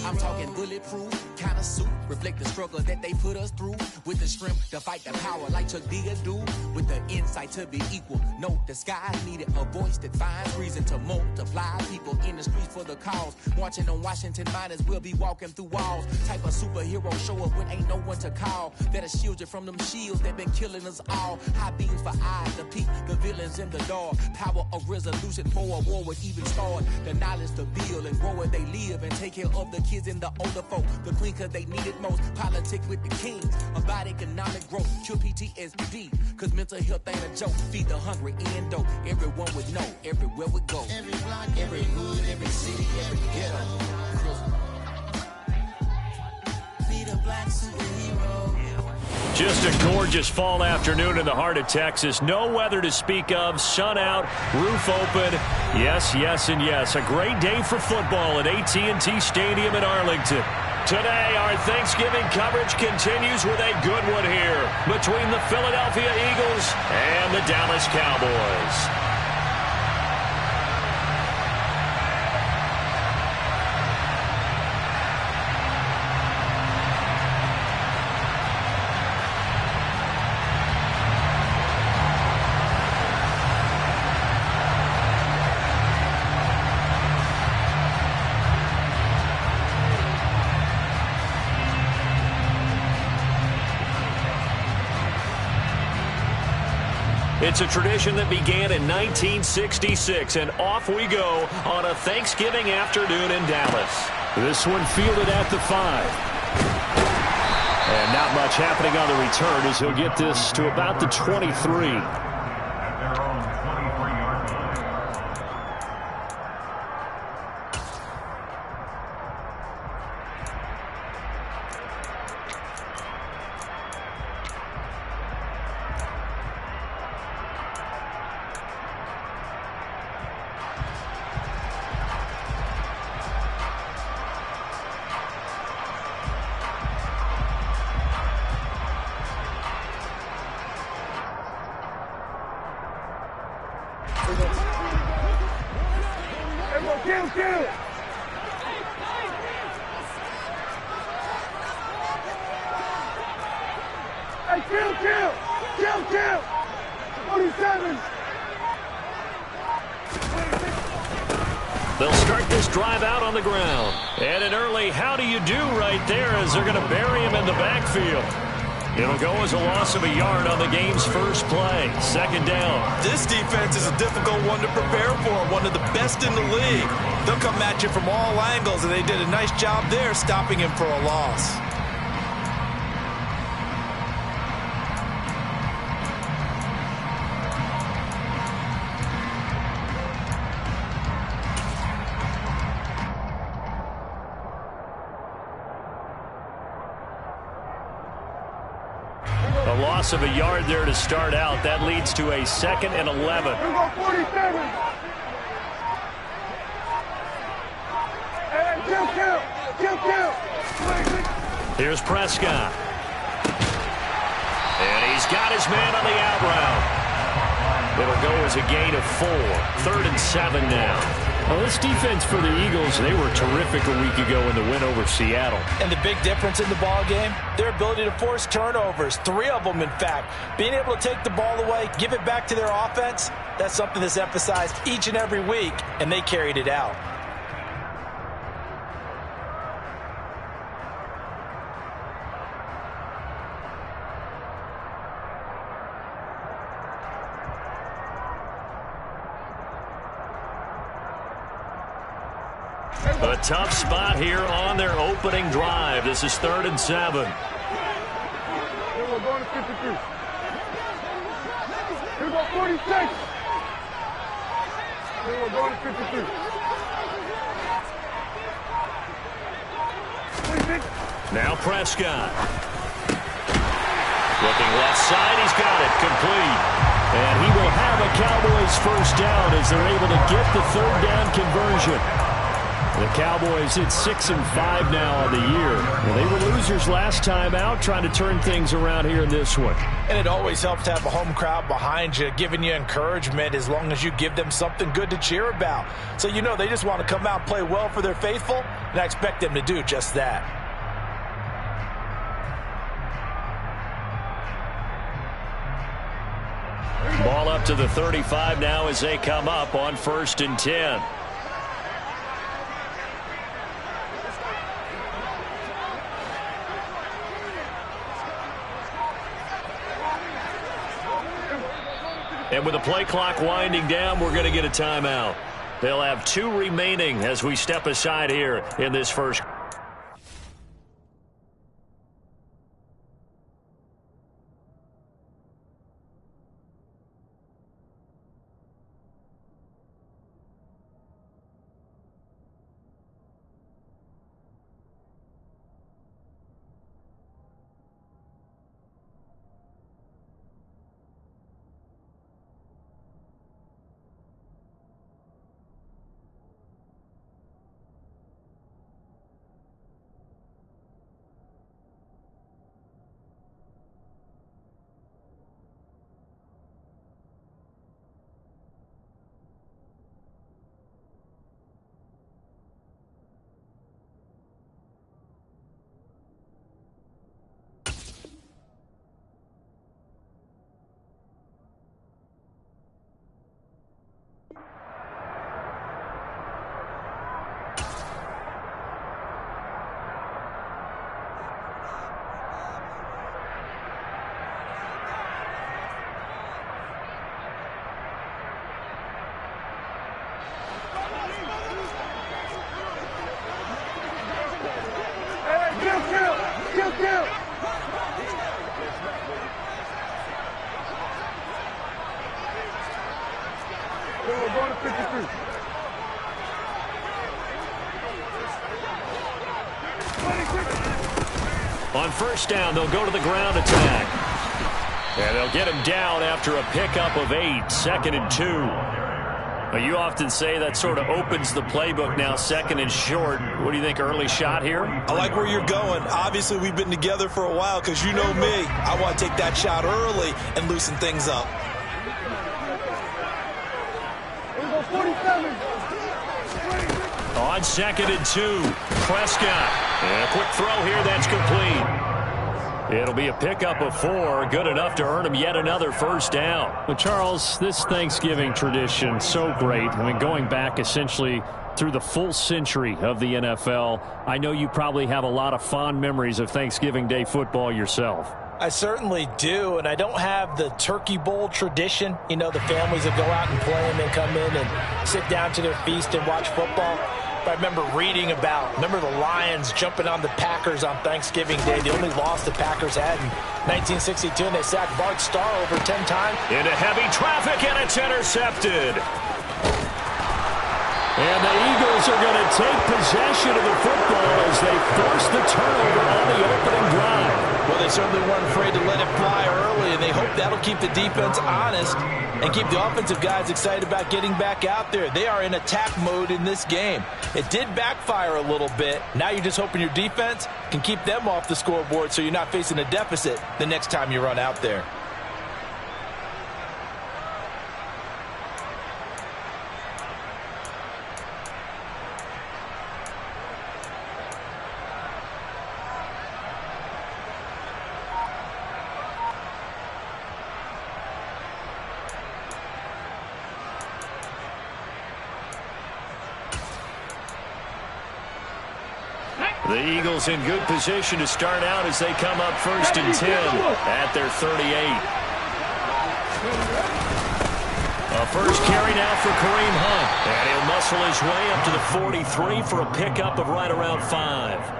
I'm talking bulletproof, kind of suit, reflect the struggle that they put us through. With the strength to fight the power like Chuck Digger do. With the insight to be equal, note the sky needed a voice that finds reason to multiply. People in the streets for the cause, marching on Washington miners will be walking through walls. Type of superhero show up when ain't no one to call. That'll shield you from them shields that been killing us all. High beams for eyes to peek the villains in the dark. Power of resolution for a war would even start. The knowledge to build and grow where they live and take care of the kids and the older folk. The queen cause they need it most. Politics with the kings about economic growth. Cure PTSD cause mental health ain't a joke. Feed the hungry and dope. Everyone would know everywhere we go. Every block, every hood, every city, every ghetto. Feed a black superhero. Just a gorgeous fall afternoon in the heart of Texas. No weather to speak of. Sun out, roof open. Yes, yes, and yes. A great day for football at AT&T Stadium in Arlington. Today, our Thanksgiving coverage continues with a good one here between the Philadelphia Eagles and the Dallas Cowboys. It's a tradition that began in 1966, and off we go on a Thanksgiving afternoon in Dallas. This one fielded at the 5. And not much happening on the return as he'll get this to about the 23. They'll start this drive out on the ground. And an early how do you do right there as they're going to bury him in the backfield. It'll go as a loss of a yard on the game's first play. Second down. This defense is a difficult one to prepare for, one of the best in the league. They'll come at you from all angles, and they did a nice job there stopping him for a loss. A loss of a yard there to start out. That leads to a 2nd and 11. Here's Prescott. And he's got his man on the out route. It'll go as a gain of 4. 3rd and 7 now. Well, this defense for the Eagles, they were terrific a week ago in the win over Seattle. And the big difference in the ball game, their ability to force turnovers, 3 of them in fact. Being able to take the ball away, give it back to their offense, that's something that's emphasized each and every week, and they carried it out. A tough spot here on their opening drive. This is 3rd and 7. Here we're going to 53. Here we go 46. Here we're going to 53. 26. Now Prescott. Looking left side, he's got it complete. And he will have a Cowboys first down as they're able to get the 3rd down conversion. The Cowboys hit 6-5 now on the year. Well, they were losers last time out, trying to turn things around here in this one. And it always helps to have a home crowd behind you, giving you encouragement as long as you give them something good to cheer about. So you know they just want to come out and play well for their faithful, and I expect them to do just that. Ball up to the 35 now as they come up on 1st and 10. And with the play clock winding down, we're going to get a timeout. They'll have 2 remaining as we step aside here in this first. On 1st down, they'll go to the ground attack. And they'll get him down after a pickup of 8, 2nd and 2. But you often say that sort of opens the playbook now, 2nd and short. What do you think, early shot here? I like where you're going. Obviously, we've been together for a while because you know me. I want to take that shot early and loosen things up. On 2nd and 2, Prescott. And a quick throw here, that's complete. It'll be a pickup of 4, good enough to earn him yet another 1st down. Well, Charles, this Thanksgiving tradition, so great. I mean, going back essentially through the full century of the NFL, I know you probably have a lot of fond memories of Thanksgiving Day football yourself. I certainly do, and I don't have the Turkey Bowl tradition. You know, the families that go out and play and then come in and sit down to their feast and watch football. But I remember reading about, the Lions jumping on the Packers on Thanksgiving Day. The only loss the Packers had in 1962, and they sacked Bart Starr over 10 times. Into heavy traffic, and it's intercepted. And the Eagles are going to take possession of the football as they force the turnover on the opening drive. Well, they certainly weren't afraid to let it fly early, and they hope that'll keep the defense honest and keep the offensive guys excited about getting back out there. They are in attack mode in this game. It did backfire a little bit. Now you're just hoping your defense can keep them off the scoreboard so you're not facing a deficit the next time you run out there. The Eagles in good position to start out as they come up 1st and 10 at their 38. A first carry now for Kareem Hunt. And he'll muscle his way up to the 43 for a pickup of right around 5.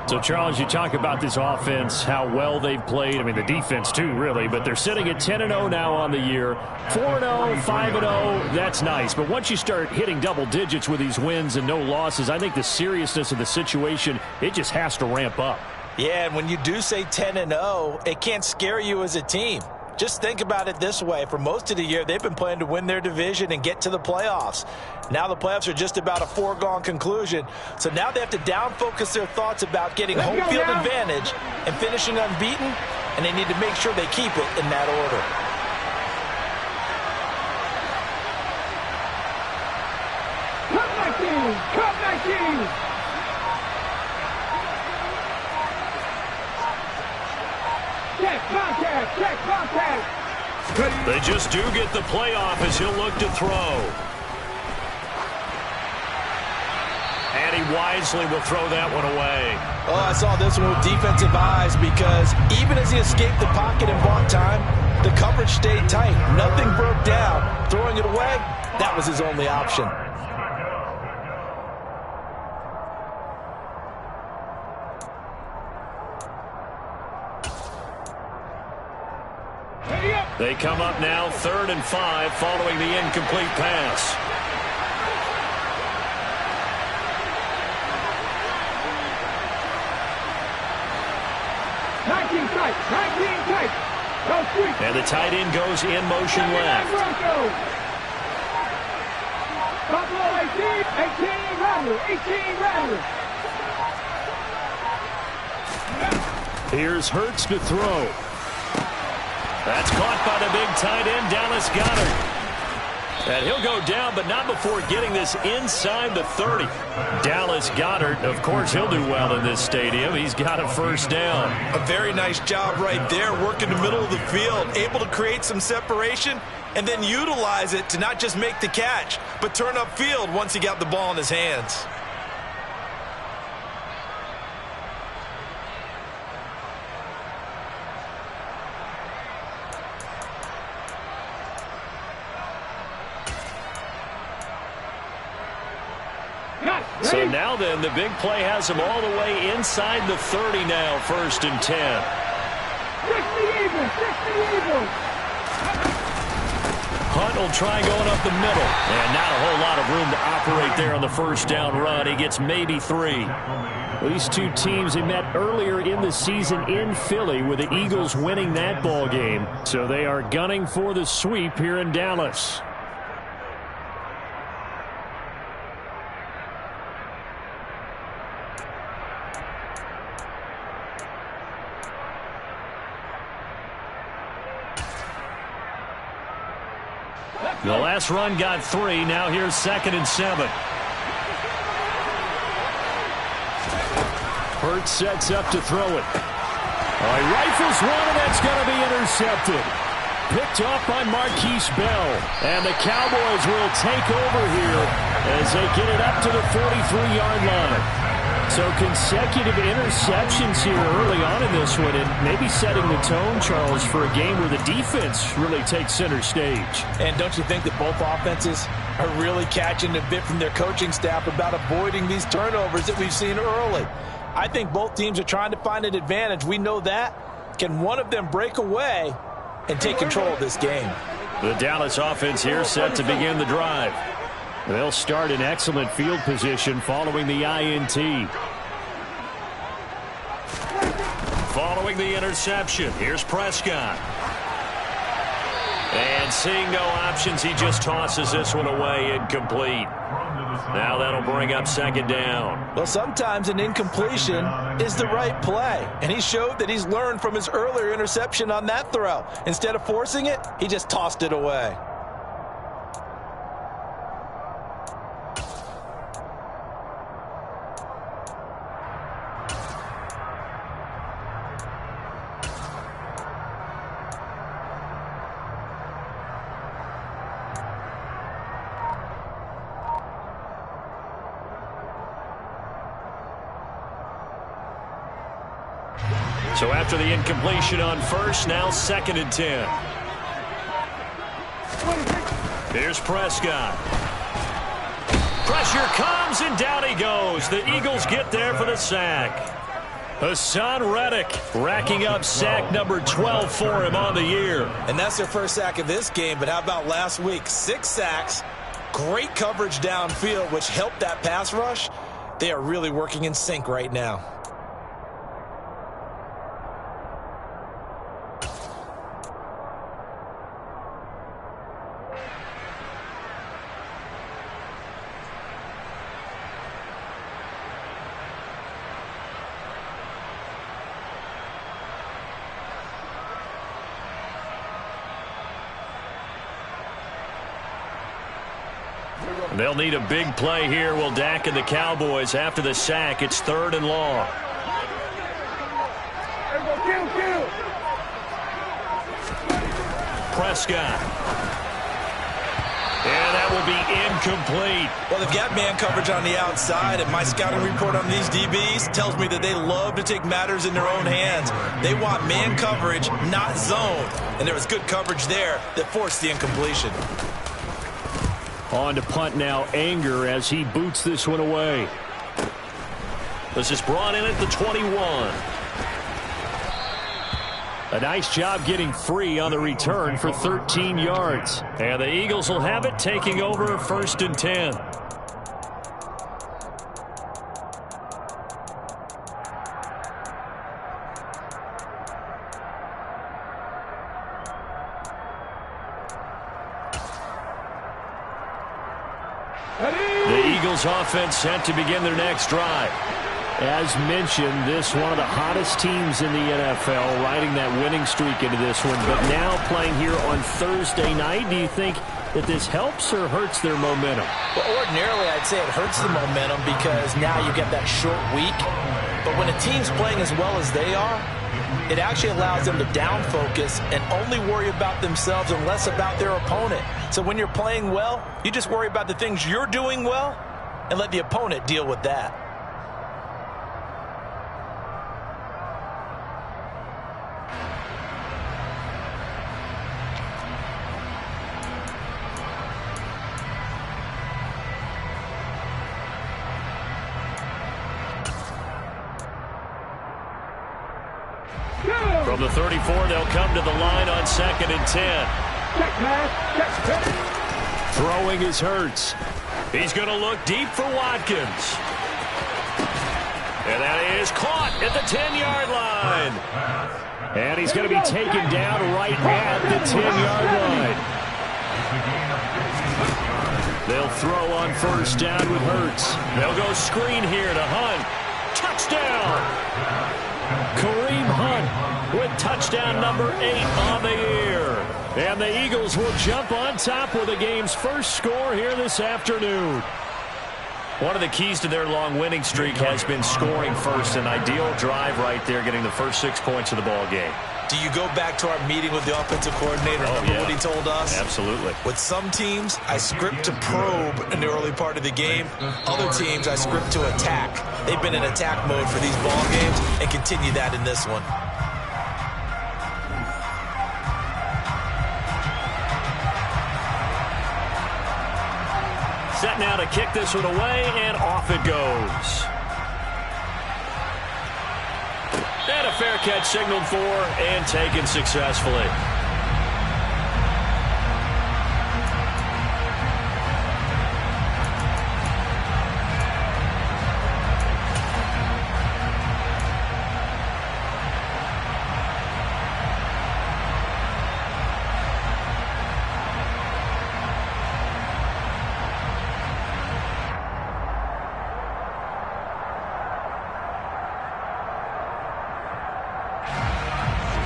So, Charles, you talk about this offense, how well they've played. I mean, the defense, too, really. But they're sitting at 10-0 now on the year. 4-0, 5-0, that's nice. But once you start hitting double digits with these wins and no losses, I think the seriousness of the situation, it just has to ramp up. Yeah, and when you do say 10-0, it can't scare you as a team. Just think about it this way. For most of the year, they've been playing to win their division and get to the playoffs. Now the playoffs are just about a foregone conclusion. So now they have to down-focus their thoughts about getting home field advantage and finishing unbeaten, and they need to make sure they keep it in that order. Cut 19! Check contact! Check contact! They just do get the playoff as he'll look to throw. And he wisely will throw that one away. Oh, I saw this one with defensive eyes because even as he escaped the pocket and bought time, the coverage stayed tight. Nothing broke down. Throwing it away, that was his only option. They come up now 3rd and 5 following the incomplete pass. And the tight end goes in motion left. Buffalo 18 Rattler. Here's Hurts to throw. That's caught by the big tight end, Dallas Goedert. And he'll go down, but not before getting this inside the 30. Dallas Goedert, of course, he'll do well in this stadium. He's got a first down. A very nice job right there, working the middle of the field, able to create some separation and then utilize it to not just make the catch, but turn upfield once he got the ball in his hands. So now then, the big play has him all the way inside the 30 now, 1st and 10. 60 Eagles. Hunt will try going up the middle. And not a whole lot of room to operate there on the first down run. He gets maybe 3. These two teams have met earlier in the season in Philly with the Eagles winning that ball game. So they are gunning for the sweep here in Dallas. The last run got 3. Now here's 2nd and 7. Hurts sets up to throw it. He rifles one, and that's going to be intercepted. Picked off by Marquise Bell. And the Cowboys will take over here as they get it up to the 43-yard line. So consecutive interceptions here early on in this one, and maybe setting the tone, Charles, for a game where the defense really takes center stage. And don't you think that both offenses are really catching a bit from their coaching staff about avoiding these turnovers that we've seen early? I think both teams are trying to find an advantage. We know that. Can one of them break away and take control of this game? The Dallas offense here set to begin the drive. They'll start in excellent field position following the INT. Following the interception, here's Prescott. And seeing no options, he just tosses this one away, incomplete. Now that'll bring up 2nd down. Well, sometimes an incompletion is the right play. And he showed that he's learned from his earlier interception on that throw. Instead of forcing it, he just tossed it away. So after the incompletion on first, now 2nd and 10. Here's Prescott. Pressure comes, and down he goes. The Eagles get there for the sack. Hassan Reddick racking up sack number 12 for him on the year. And that's their first sack of this game, but how about last week? 6 sacks, great coverage downfield, which helped that pass rush. They are really working in sync right now. They'll need a big play here. Will Dak and the Cowboys after the sack. It's 3rd and long. Prescott. And that will be incomplete. Well, they've got man coverage on the outside, and my scouting report on these DBs tells me that they love to take matters in their own hands. They want man coverage, not zone. And there was good coverage there that forced the incompletion. On to punt now, Anger, as he boots this one away. This is brought in at the 21. A nice job getting free on the return for 13 yards. And the Eagles will have it, taking over 1st and 10. The Eagles offense set to begin their next drive. As mentioned, this one of the hottest teams in the NFL, riding that winning streak into this one. But now playing here on Thursday night, do you think that this helps or hurts their momentum? Well, ordinarily, I'd say it hurts the momentum because now you get that short week. But when a team's playing as well as they are, it actually allows them to down focus and only worry about themselves and less about their opponent. So when you're playing well, you just worry about the things you're doing well and let the opponent deal with that. From the 34, they'll come to the line on 2nd and 10. Throwing is Hurts. He's going to look deep for Watkins. And that is caught at the 10-yard line. And he's going to be taken down right at the 10-yard line. They'll throw on 1st down with Hurts. They'll go screen here to Hunt. Touchdown! Kareem Hunt with touchdown number 8 on the year. And the Eagles will jump on top with the game's first score here this afternoon. One of the keys to their long winning streak has been scoring first. An ideal drive right there, getting the first 6 points of the ball game. Do you go back to our meeting with the offensive coordinator? Remember what he told us? Absolutely. With some teams, I script to probe in the early part of the game. Other teams, I script to attack. They've been in attack mode for these ball games and continue that in this one. Set now to kick this one away, and off it goes. And a fair catch signaled for and taken successfully.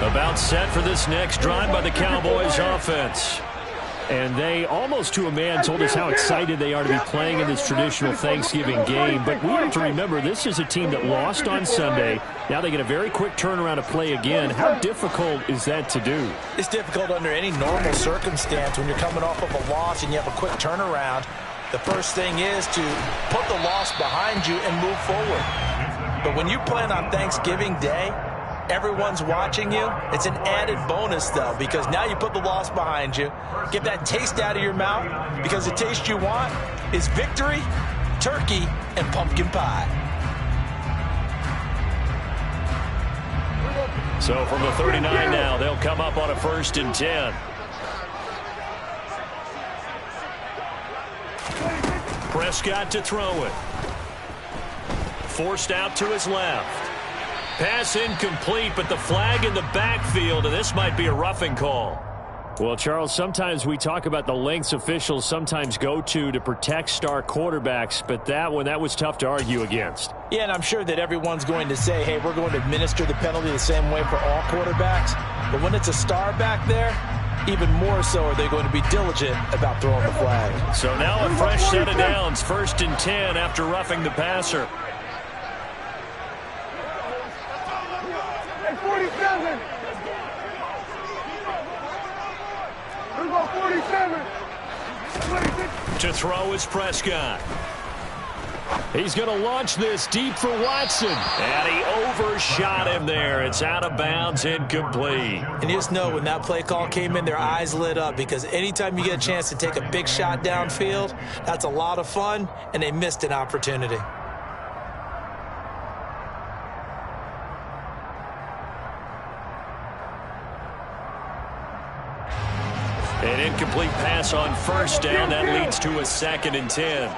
About set for this next drive by the Cowboys offense. And they, almost to a man, told us how excited they are to be playing in this traditional Thanksgiving game. But we have to remember, this is a team that lost on Sunday. Now they get a very quick turnaround to play again. How difficult is that to do? It's difficult under any normal circumstance when you're coming off of a loss and you have a quick turnaround. The first thing is to put the loss behind you and move forward. But when you play on Thanksgiving Day, everyone's watching you. It's an added bonus, though, because now you put the loss behind you. Get that taste out of your mouth, because the taste you want is victory, turkey, and pumpkin pie. So from the 39 now, they'll come up on a 1st and 10. Prescott to throw it. Forced out to his left. Pass incomplete, but the flag in the backfield, and this might be a roughing call. Well, Charles, sometimes we talk about the lengths officials sometimes go to protect star quarterbacks, but that one, that was tough to argue against. Yeah, and I'm sure that everyone's going to say, hey, we're going to administer the penalty the same way for all quarterbacks. But when it's a star back there, even more so are they going to be diligent about throwing the flag. So now a fresh set of downs, 1st and 10 after roughing the passer. Hey, 47. Let's go 47. 26. To throw is Prescott. He's going to launch this deep for Watson. And he overshot him there. It's out of bounds, incomplete. And you just know when that play call came in, their eyes lit up, because anytime you get a chance to take a big shot downfield, that's a lot of fun, and they missed an opportunity. An incomplete pass on 1st down. That leads to a 2nd and 10.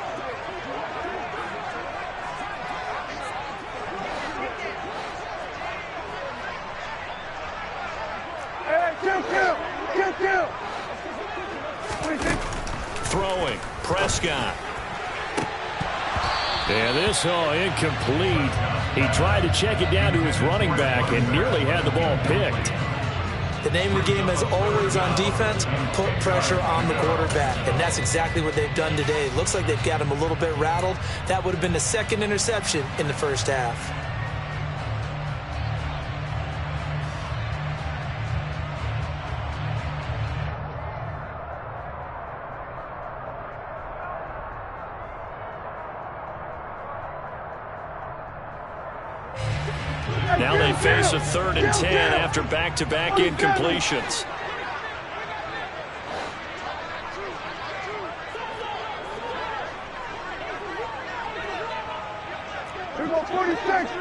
Throwing, Prescott. And this incomplete. He tried to check it down to his running back and nearly had the ball picked. The name of the game is always on defense, put pressure on the quarterback. And that's exactly what they've done today. It looks like they've got him a little bit rattled. That would have been the 2nd interception in the 1st half. Now they face a 3rd and 10 after back-to-back incompletions. Here we go 46.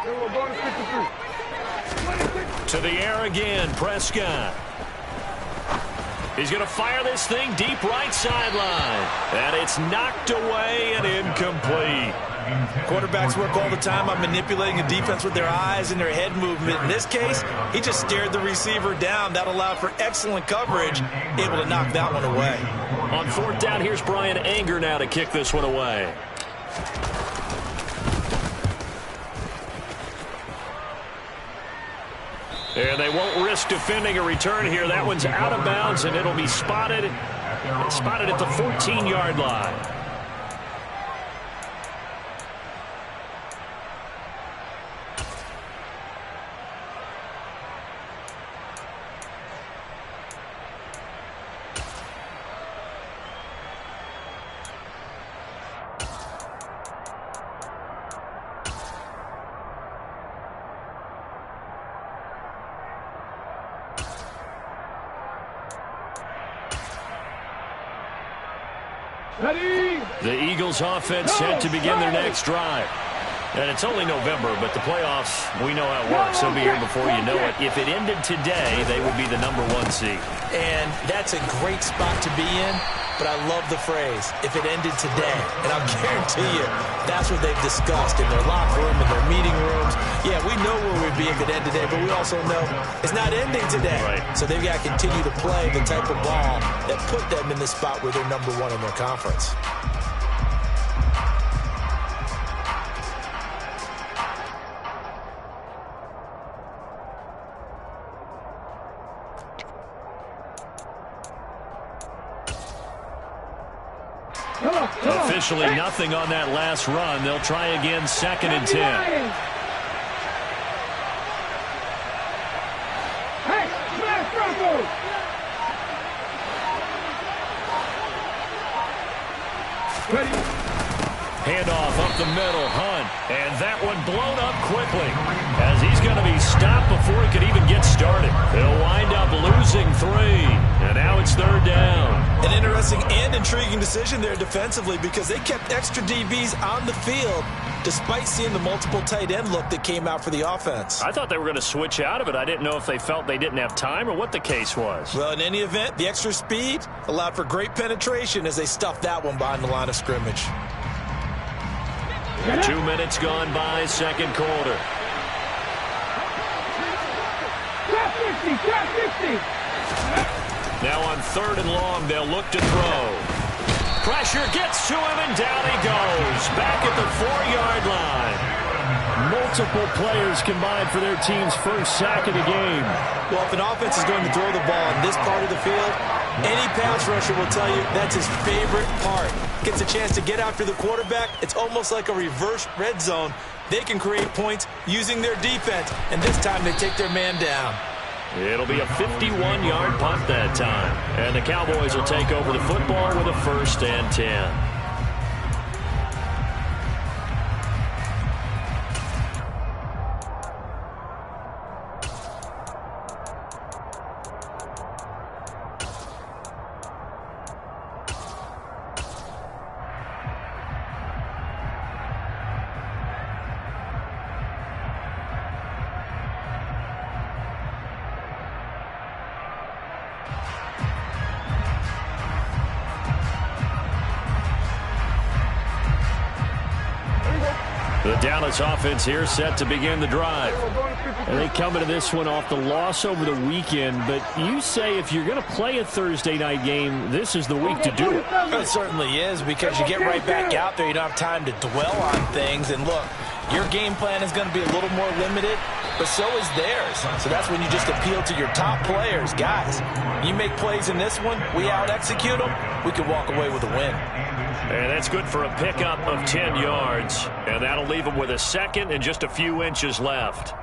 Here we go bonus 53. To the air again, Prescott. He's going to fire this thing deep right sideline. And it's knocked away and incomplete. Quarterbacks work all the time on manipulating a defense with their eyes and their head movement. In this case, he just stared the receiver down. That allowed for excellent coverage, able to knock that one away. On 4th down, here's Brian Anger now to kick this one away. And they won't risk defending a return here. That one's out of bounds, and it'll be spotted at the 14-yard line. The Eagles offense set to begin their next drive. And it's only November, but the playoffs, we know how it works. They'll be here before you know it. If it ended today, they would be the #1 seed. And that's a great spot to be in, but I love the phrase, if it ended today. And I'll guarantee you, that's what they've discussed in their locker room, in their meeting rooms. Yeah, we know where we'd be if it ended today, but we also know it's not ending today. Right. So they've got to continue to play the type of ball that put them in the spot where they're #1 in their conference. Officially nothing on that last run. They'll try again, 2nd and 10. Hey, smash Broncos! Ready? Handoff up the middle, Hunt. And that one blown up quickly as he's going to be stopped before he could even get started. They'll wind up losing 3. And now it's 3rd down. An interesting and intriguing decision there defensively, because they kept extra DBs on the field despite seeing the multiple tight end look that came out for the offense. I thought they were going to switch out of it. I didn't know if they felt they didn't have time or what the case was. Well, in any event, the extra speed allowed for great penetration as they stuffed that one behind the line of scrimmage. 2 minutes gone by, 2nd quarter. Top 50, top 50. Now on 3rd and long, they'll look to throw. Pressure gets to him, and down he goes. Back at the 4-yard line. multiple players combined for their team's first sack of the game. Well, if an offense is going to throw the ball in this part of the field, any pass rusher will tell you that's his favorite part. Gets a chance to get after the quarterback. It's almost like a reverse red zone. They can create points using their defense, and this time they take their man down. It'll be a 51-yard punt that time. And the Cowboys will take over the football with a 1st and 10. The Dallas offense here set to begin the drive. And they come into this one off the loss over the weekend, but you say if you're going to play a Thursday night game, this is the week to do it. It certainly is, because you get right back out there. You don't have time to dwell on things. And look, your game plan is going to be a little more limited, but so is theirs. So that's when you just appeal to your top players. Guys, you make plays in this one, we out-execute them, we can walk away with a win. And that's good for a pickup of 10 yards. And that'll leave them with a 2nd and just a few inches left.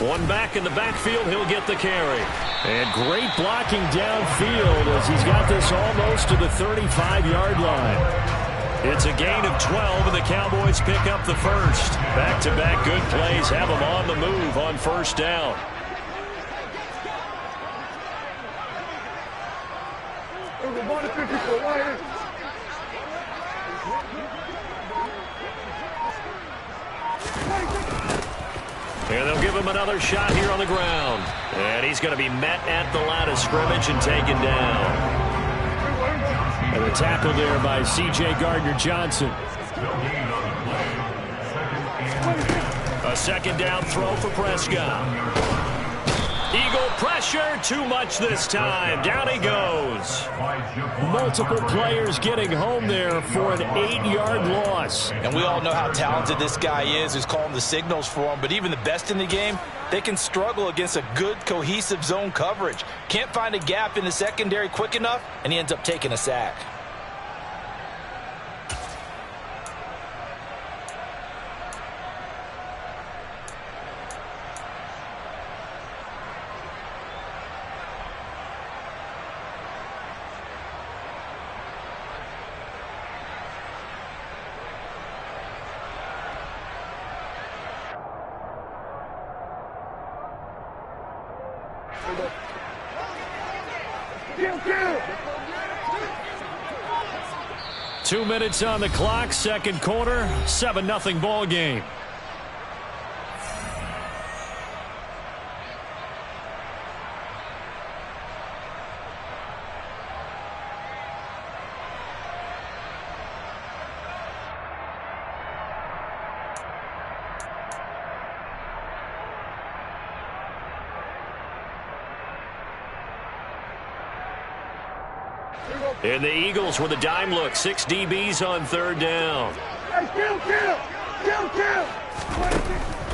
One back in the backfield, he'll get the carry. And great blocking downfield as he's got this almost to the 35-yard line. It's a gain of 12, and the Cowboys pick up the 1st. Back-to-back good plays have them on the move on 1st down. And they'll give him another shot here on the ground. And he's going to be met at the line of scrimmage and taken down. And the tackle there by C.J. Gardner-Johnson. A 2nd down throw for Prescott. Eagle pressure, too much this time. Down he goes. Multiple players getting home there for an 8-yard loss. And we all know how talented this guy is who's calling the signals for him. But even the best in the game, they can struggle against a good, cohesive zone coverage. Can't find a gap in the secondary quick enough, and he ends up taking a sack. Two minutes on the clock, 2nd quarter, 7-0 ball game. And the Eagles with a dime look. 6 DBs on 3rd down.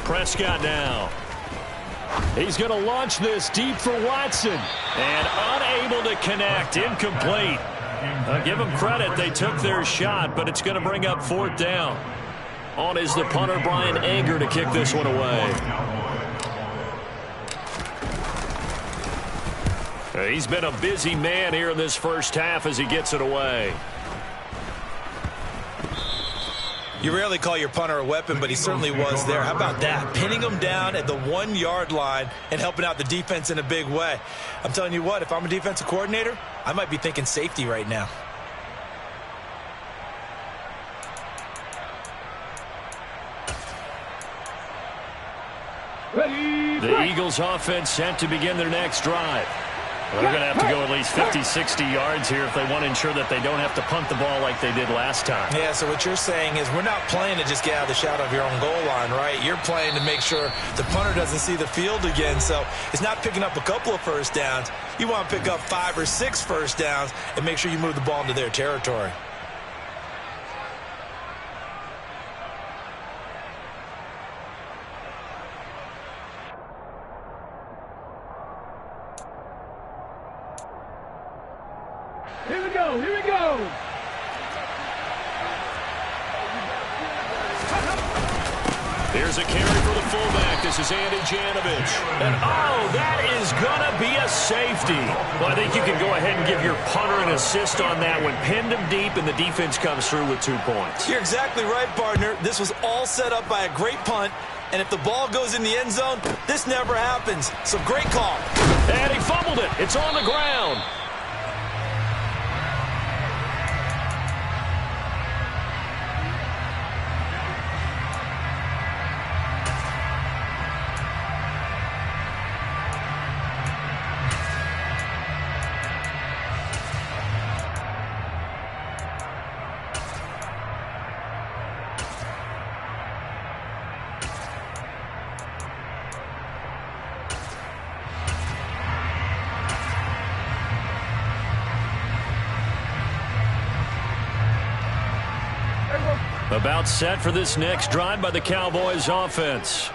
Prescott now. He's going to launch this deep for Watson. And unable to connect. Incomplete. I'll give them credit. They took their shot, but it's going to bring up 4th down. On is the punter, Brian Anger, to kick this one away. He's been a busy man here in this first half as he gets it away. You rarely call your punter a weapon, but he certainly was there. How about that? Pinning him down at the 1-yard line and helping out the defense in a big way. I'm telling you what, if I'm a defensive coordinator, I might be thinking safety right now. The Eagles offense set to begin their next drive. Well, they're going to have to go at least 50, 60 yards here if they want to ensure that they don't have to punt the ball like they did last time. Yeah, so what you're saying is we're not playing to just get out of the shadow of your own goal line, right? You're playing to make sure the punter doesn't see the field again. So it's not picking up a couple of first downs. You want to pick up 5 or 6 first downs and make sure you move the ball into their territory. Here we go, here we go. Here's a carry for the fullback. This is Andy Janovich. And, oh, that is going to be a safety. Well, I think you can go ahead and give your punter an assist on that one. Pinned him deep, and the defense comes through with 2 points. You're exactly right, partner. This was all set up by a great punt. And if the ball goes in the end zone, this never happens. So great call. And he fumbled it. It's on the ground. About set for this next drive by the Cowboys offense.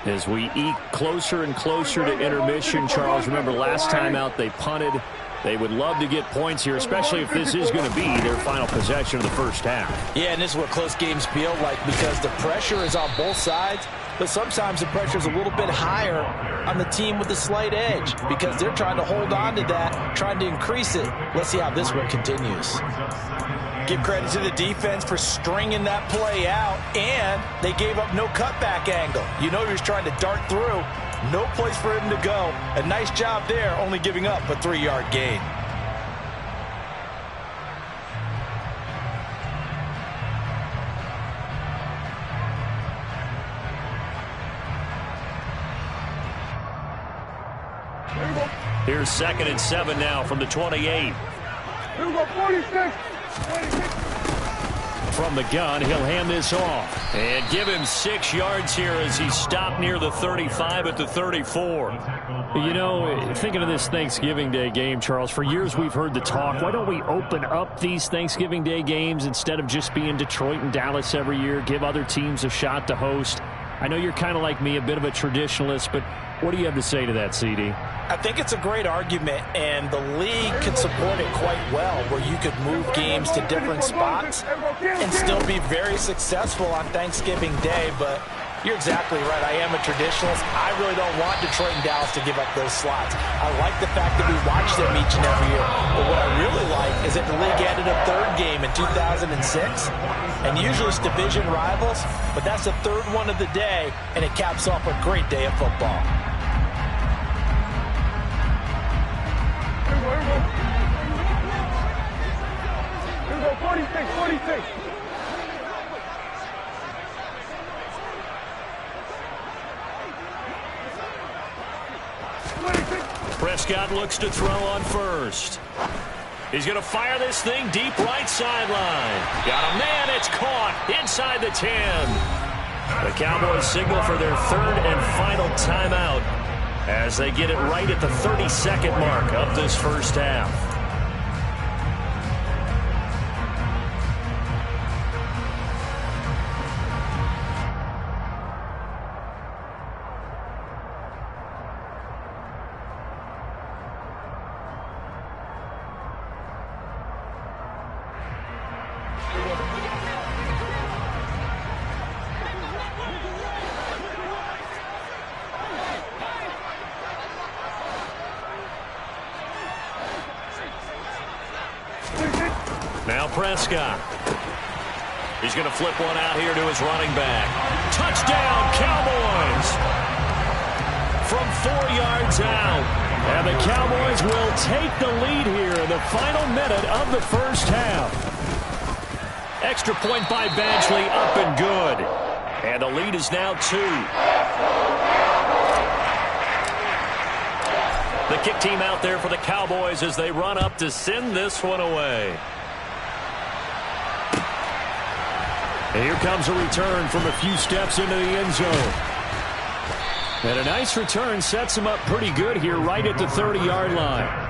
As we eke closer and closer to intermission, Charles, remember last time out they punted. They would love to get points here, especially if this is going to be their final possession of the first half. Yeah, and this is what close games feel like because the pressure is on both sides, but sometimes the pressure is a little bit higher on the team with the slight edge because they're trying to hold on to that, trying to increase it. Let's see how this one continues. Give credit to the defense for stringing that play out, and they gave up no cutback angle. You know he was trying to dart through. No place for him to go. A nice job there, only giving up a 3-yard gain. Here's 2nd and 7 now from the 28. Here we go, 46. From the gun, he'll hand this off. And give him 6 yards here as he stopped near the 35 at the 34. You know, thinking of this Thanksgiving Day game, Charles, for years we've heard the talk, why don't we open up these Thanksgiving Day games instead of just being Detroit and Dallas every year, give other teams a shot to host? I know you're kind of like me, a bit of a traditionalist, but what do you have to say to that, CD? I think it's a great argument, and the league could support it quite well, where you could move games to different spots and still be very successful on Thanksgiving Day. But you're exactly right. I am a traditionalist. I really don't want Detroit and Dallas to give up those slots. I like the fact that we watch them each and every year. But what I really like is that the league added a 3rd game in 2006. And usually it's division rivals, but that's the 3rd one of the day, and it caps off a great day of football. Here we go, 46, 46. Prescott looks to throw on first. He's going to fire this thing deep right sideline. Got a man, it's caught inside the 10. The Cowboys signal for their 3rd and final timeout as they get it right at the 32nd mark of this first half. Now Prescott. He's going to flip one out here to his running back. Touchdown, Cowboys! From 4 yards out. And the Cowboys will take the lead here in the final minute of the first half. Extra point by Badgley, up and good. And the lead is now 2. The kick team out there for the Cowboys as they run up to send this one away. And here comes a return from a few steps into the end zone. And a nice return sets him up pretty good here right at the 30-yard line.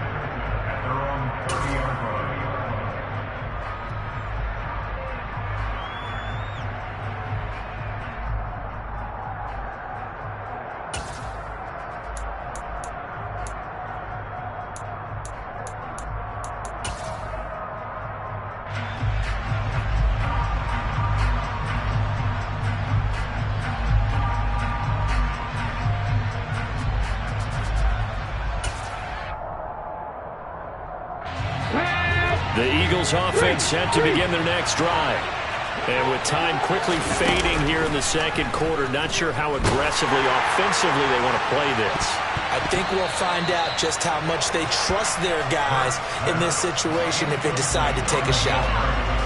The Eagles offense set to begin their next drive. And with time quickly fading here in the second quarter, not sure how aggressively, offensively they want to play this. I think we'll find out just how much they trust their guys in this situation if they decide to take a shot.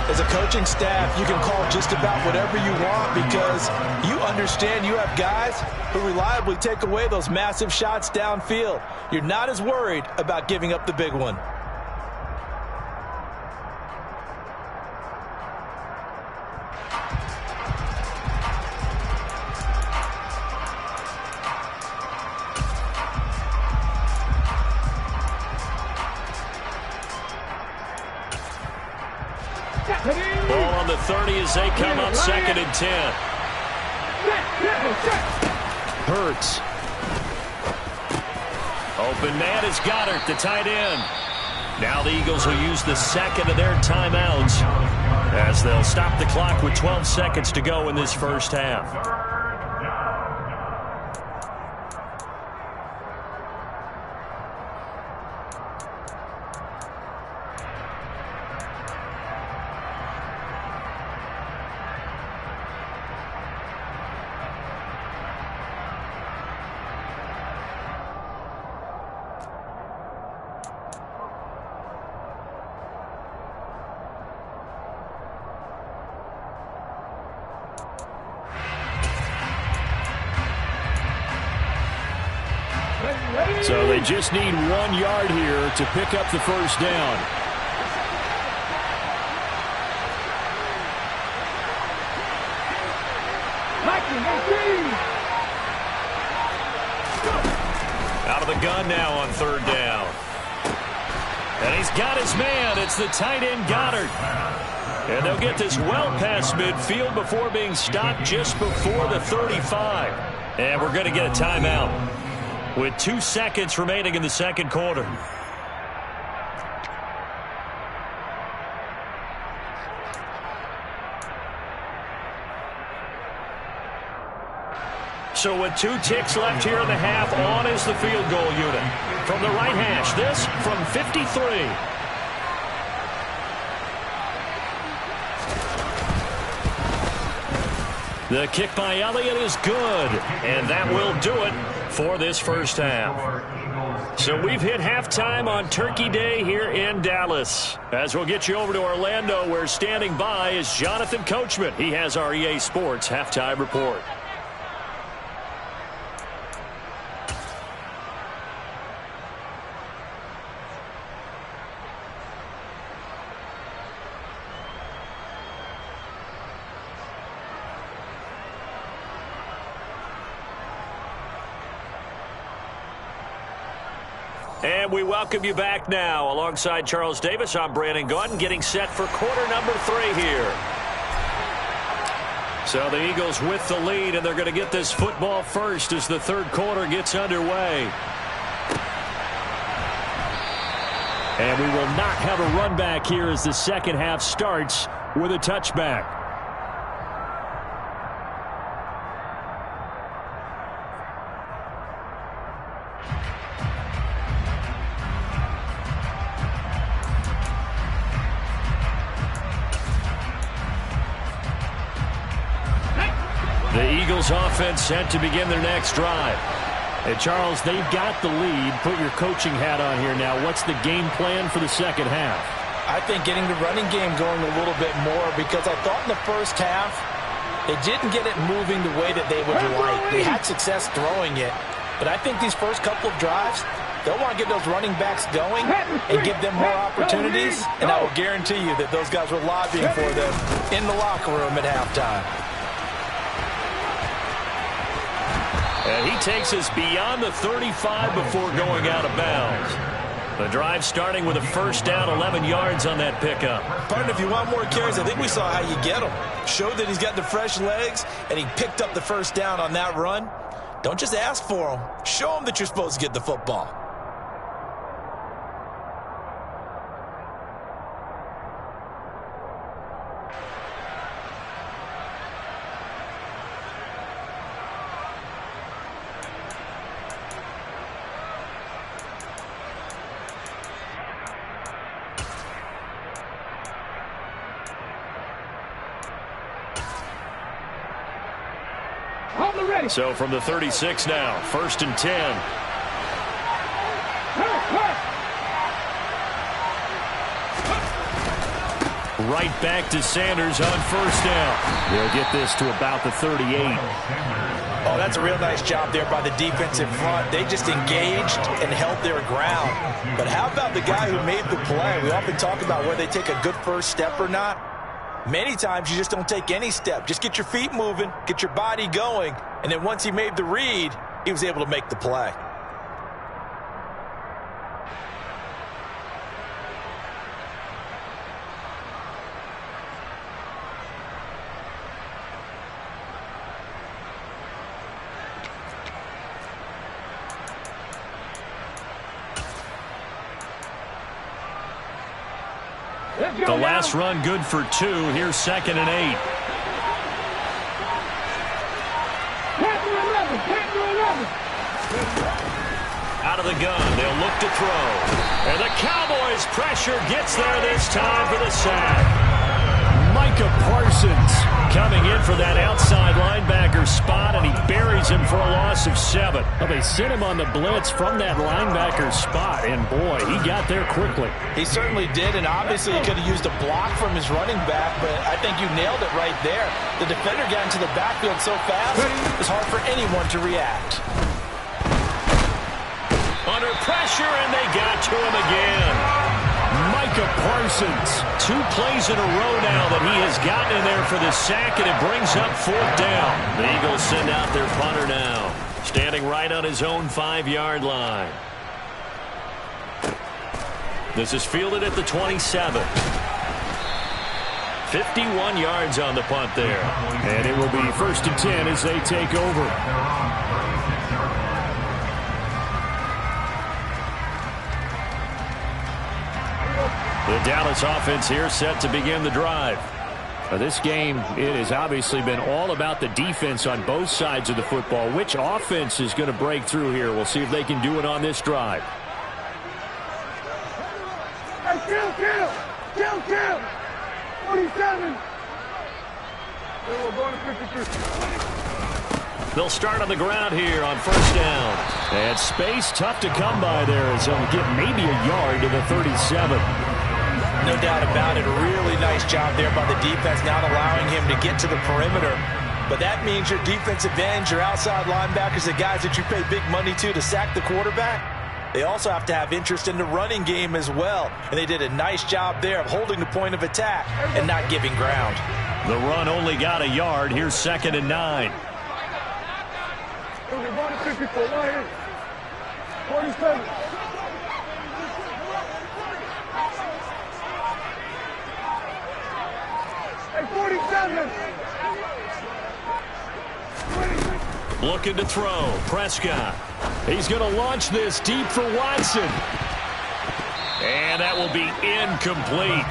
As a coaching staff, you can call just about whatever you want because you understand you have guys who reliably take away those massive shots downfield. You're not as worried about giving up the big one. Ball on the 30 as they come up 2nd and 10. Hurts. Open man is Goddard, the tight end. Now the Eagles will use the second of their timeouts as they'll stop the clock with 12 seconds to go in this first half. So they just need 1 yard here to pick up the first down. Out of the gun now on 3rd down. And he's got his man. It's the tight end Goddard. And they'll get this well past midfield before being stopped just before the 35. And we're going to get a timeout with 2 seconds remaining in the second quarter. So with 2 ticks left here in the half, on is the field goal unit. From the right hash, this from 53. The kick by Elliott is good, and that will do it for this first half. So we've hit halftime on Turkey Day here in Dallas. As we'll get you over to Orlando, where standing by is Jonathan Coachman. He has our EA Sports halftime report. And we welcome you back now. Alongside Charles Davis, I'm Brandon Gaudin, getting set for quarter number 3 here. So the Eagles with the lead, and they're going to get this football first as the third quarter gets underway. And we will not have a run back here as the second half starts with a touchback. The Eagles offense set to begin their next drive. And Charles, they've got the lead. Put your coaching hat on here now. What's the game plan for the second half? I think getting the running game going a little bit more, because I thought in the first half they didn't get it moving the way that they would like. They had success throwing it, but I think these first couple of drives, They'll want to get those running backs going and give them more opportunities, and I will guarantee you that those guys were lobbying for them in the locker room at halftime. And he takes us beyond the 35 before going out of bounds. The drive starting with a first down, 11 yards on that pickup. Partner, if you want more carries, I think we saw how you get them. Showed that he's got the fresh legs, and he picked up the first down on that run. Don't just ask for them. Show them that you're supposed to get the football. So from the 36 now, 1st and 10. Right back to Sanders on first down. They'll get this to about the 38. Oh, that's a real nice job there by the defensive front. They just engaged and held their ground. But how about the guy who made the play? We often talk about whether they take a good first step or not. Many times you just don't take any step. Just get your feet moving, get your body going, and then once he made the read, he was able to make the play. The last run good for 2. Here's 2nd and 8. Out of the gun, they'll look to throw. And the Cowboys' pressure gets there this time for the sack. Micah Parsons coming in for that outside linebacker spot, and he buries him for a loss of 7. Well, they sent him on the blitz from that linebacker spot, and boy, he got there quickly. He certainly did, and obviously he could have used a block from his running back, but I think you nailed it right there. The defender got into the backfield so fast, it was hard for anyone to react. Under pressure, and they got to him again. Micah Parsons, 2 plays in a row now that he has gotten in there for the sack, and it brings up 4th down. The Eagles send out their punter now, standing right on his own 5-yard line. This is fielded at the 27. 51 yards on the punt there. And it will be 1st and 10 as they take over. The Dallas offense here set to begin the drive. Now this game, it has obviously been all about the defense on both sides of the football. Which offense is going to break through here? We'll see if they can do it on this drive. Hey, kill! 47! We're going to 53. They'll start on the ground here on 1st down. And space tough to come by there as they'll get maybe a yard to the 37. No doubt about it. A really nice job there by the defense, not allowing him to get to the perimeter. But that means your defensive ends, your outside linebackers, the guys that you pay big money to sack the quarterback, they also have to have interest in the running game as well. And they did a nice job there of holding the point of attack and not giving ground. The run only got a yard. Here's 2nd and 9. We're going to 54, right here. 47. Hey, 47. Looking to throw. Prescott. He's going to launch this deep for Watson. And that will be incomplete.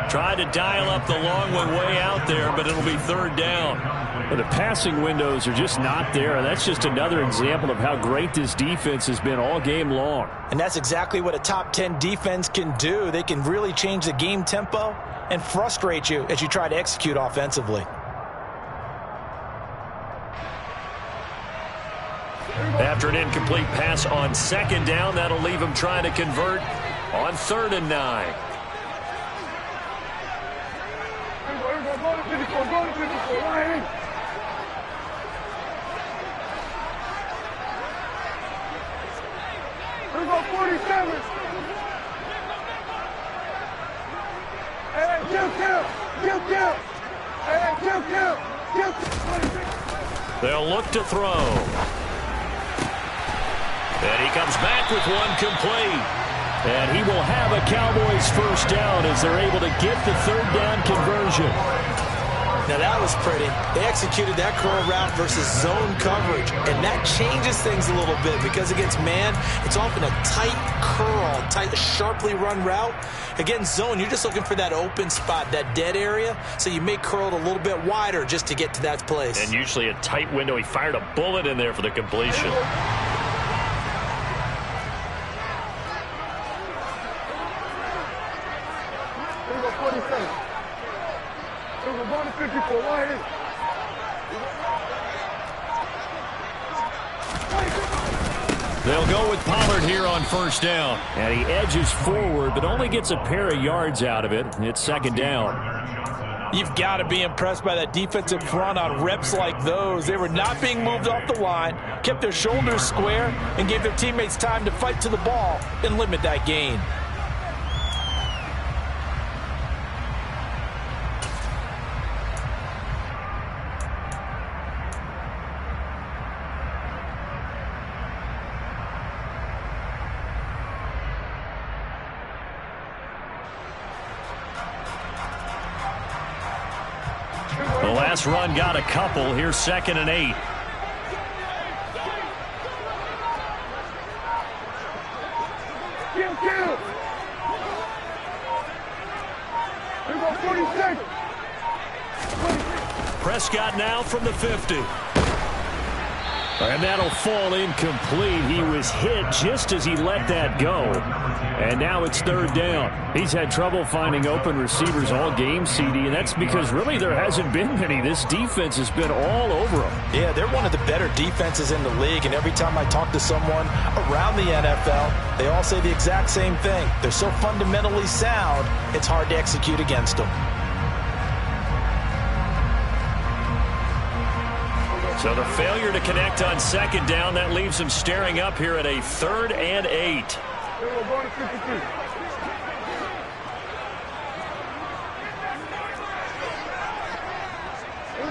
Tried to dial up the long one way out there, but it'll be 3rd down. But the passing windows are just not there. That's just another example of how great this defense has been all game long. And that's exactly what a top 10 defense can do. They can really change the game tempo and frustrate you as you try to execute offensively. After an incomplete pass on 2nd down, that'll leave him trying to convert on 3rd and 9. Go to 54, right here. We're going They'll look to throw. And he comes back with one complete. And he will have a Cowboys first down as they're able to get the third down conversion. Now that was pretty. They executed that curl route versus zone coverage, and that changes things a little bit because against man, it's often a tight curl, tight, sharply run route. Against zone, you're just looking for that open spot, that dead area, so you may curl it a little bit wider just to get to that place. And usually a tight window. He fired a bullet in there for the completion. They'll go with Pollard here on first down. And he edges forward, but only gets a pair of yards out of it. It's second down. You've got to be impressed by that defensive front on reps like those. They were not being moved off the line, kept their shoulders square, and gave their teammates time to fight to the ball and limit that gain. The last run got a couple. Here's 2nd and 8. Prescott now from the 50. And that'll fall incomplete. He was hit just as he let that go. And now it's third down. He's had trouble finding open receivers all game, CD, and that's because really there hasn't been many. This defense has been all over them. Yeah, they're one of the better defenses in the league, and every time I talk to someone around the NFL, they all say the exact same thing. They're so fundamentally sound, it's hard to execute against them. So the failure to connect on second down, that leaves him staring up here at a 3rd and 8. Here we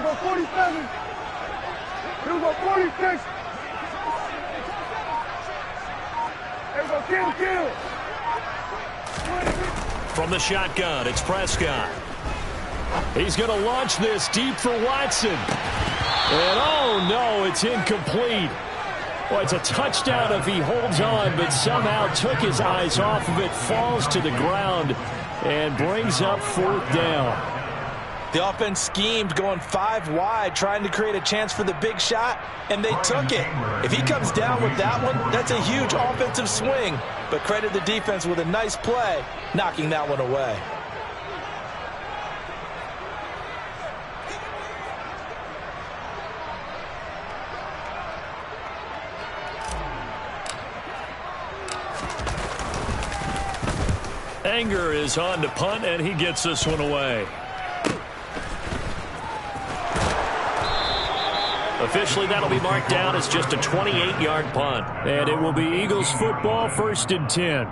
go 47. Here we go 46. Here we go kill. From the shotgun, it's Prescott. He's going to launch this deep for Watson. And oh no, it's incomplete. Well, it's a touchdown if he holds on, but somehow took his eyes off of it, falls to the ground, and brings up 4th down. The offense schemed going 5 wide, trying to create a chance for the big shot, and they took it. If he comes down with that one, that's a huge offensive swing. But credit the defense with a nice play, knocking that one away. Anger is on to punt, and he gets this one away. Officially, that'll be marked down as just a 28-yard punt. And it will be Eagles football, 1st and 10.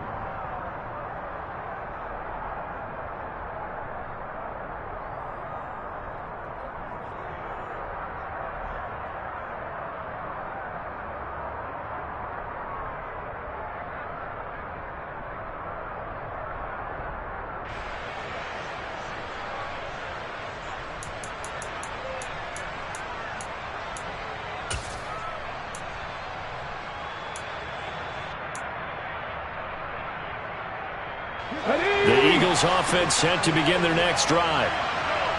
The Eagles offense set to begin their next drive.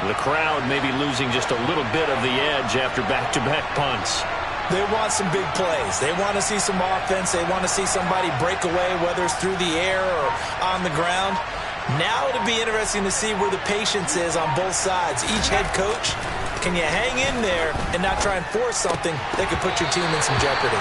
The crowd may be losing just a little bit of the edge after back-to-back punts. They want some big plays. They want to see some offense. They want to see somebody break away, whether it's through the air or on the ground. Now it'll be interesting to see where the patience is on both sides. Each head coach, can you hang in there and not try and force something that could put your team in some jeopardy?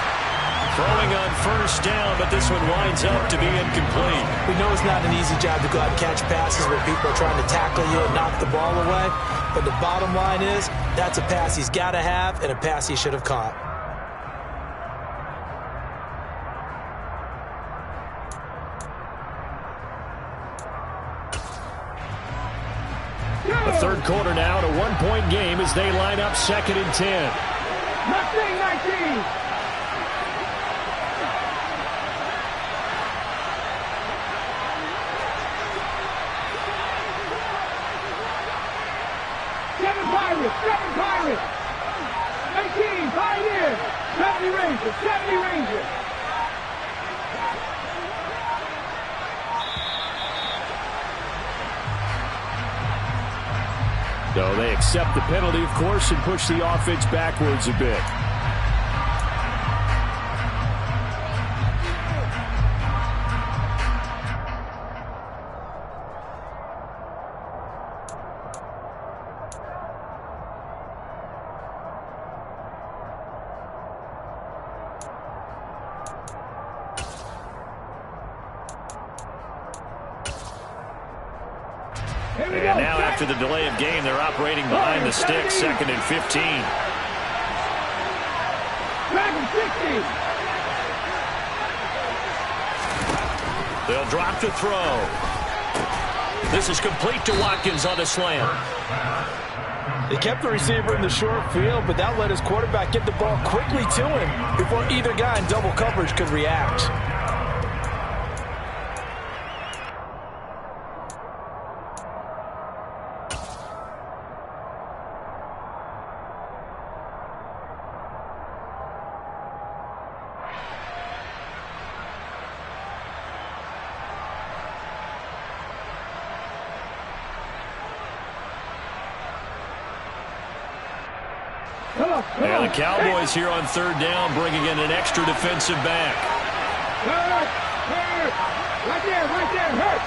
Throwing on first down, but this one winds up to be incomplete. We know it's not an easy job to go out and catch passes where people are trying to tackle you and knock the ball away. But the bottom line is, that's a pass he's got to have and a pass he should have caught. The third quarter now, at a 1-point game as they line up 2nd and 10. Mustang 19. Seven Pirates. 18, Pioneer. 70 Rangers. 70 Rangers. So they accept the penalty, of course, and push the offense backwards a bit. And now after the delay of game, they're operating behind the sticks, 2nd and 15. Dragon 60. They'll drop to throw. This is complete to Watkins on the slant. They kept the receiver in the short field, but that let his quarterback get the ball quickly to him before either guy in double coverage could react. And the Cowboys here on 3rd down, bringing in an extra defensive back. Hurt. Right there, hurt.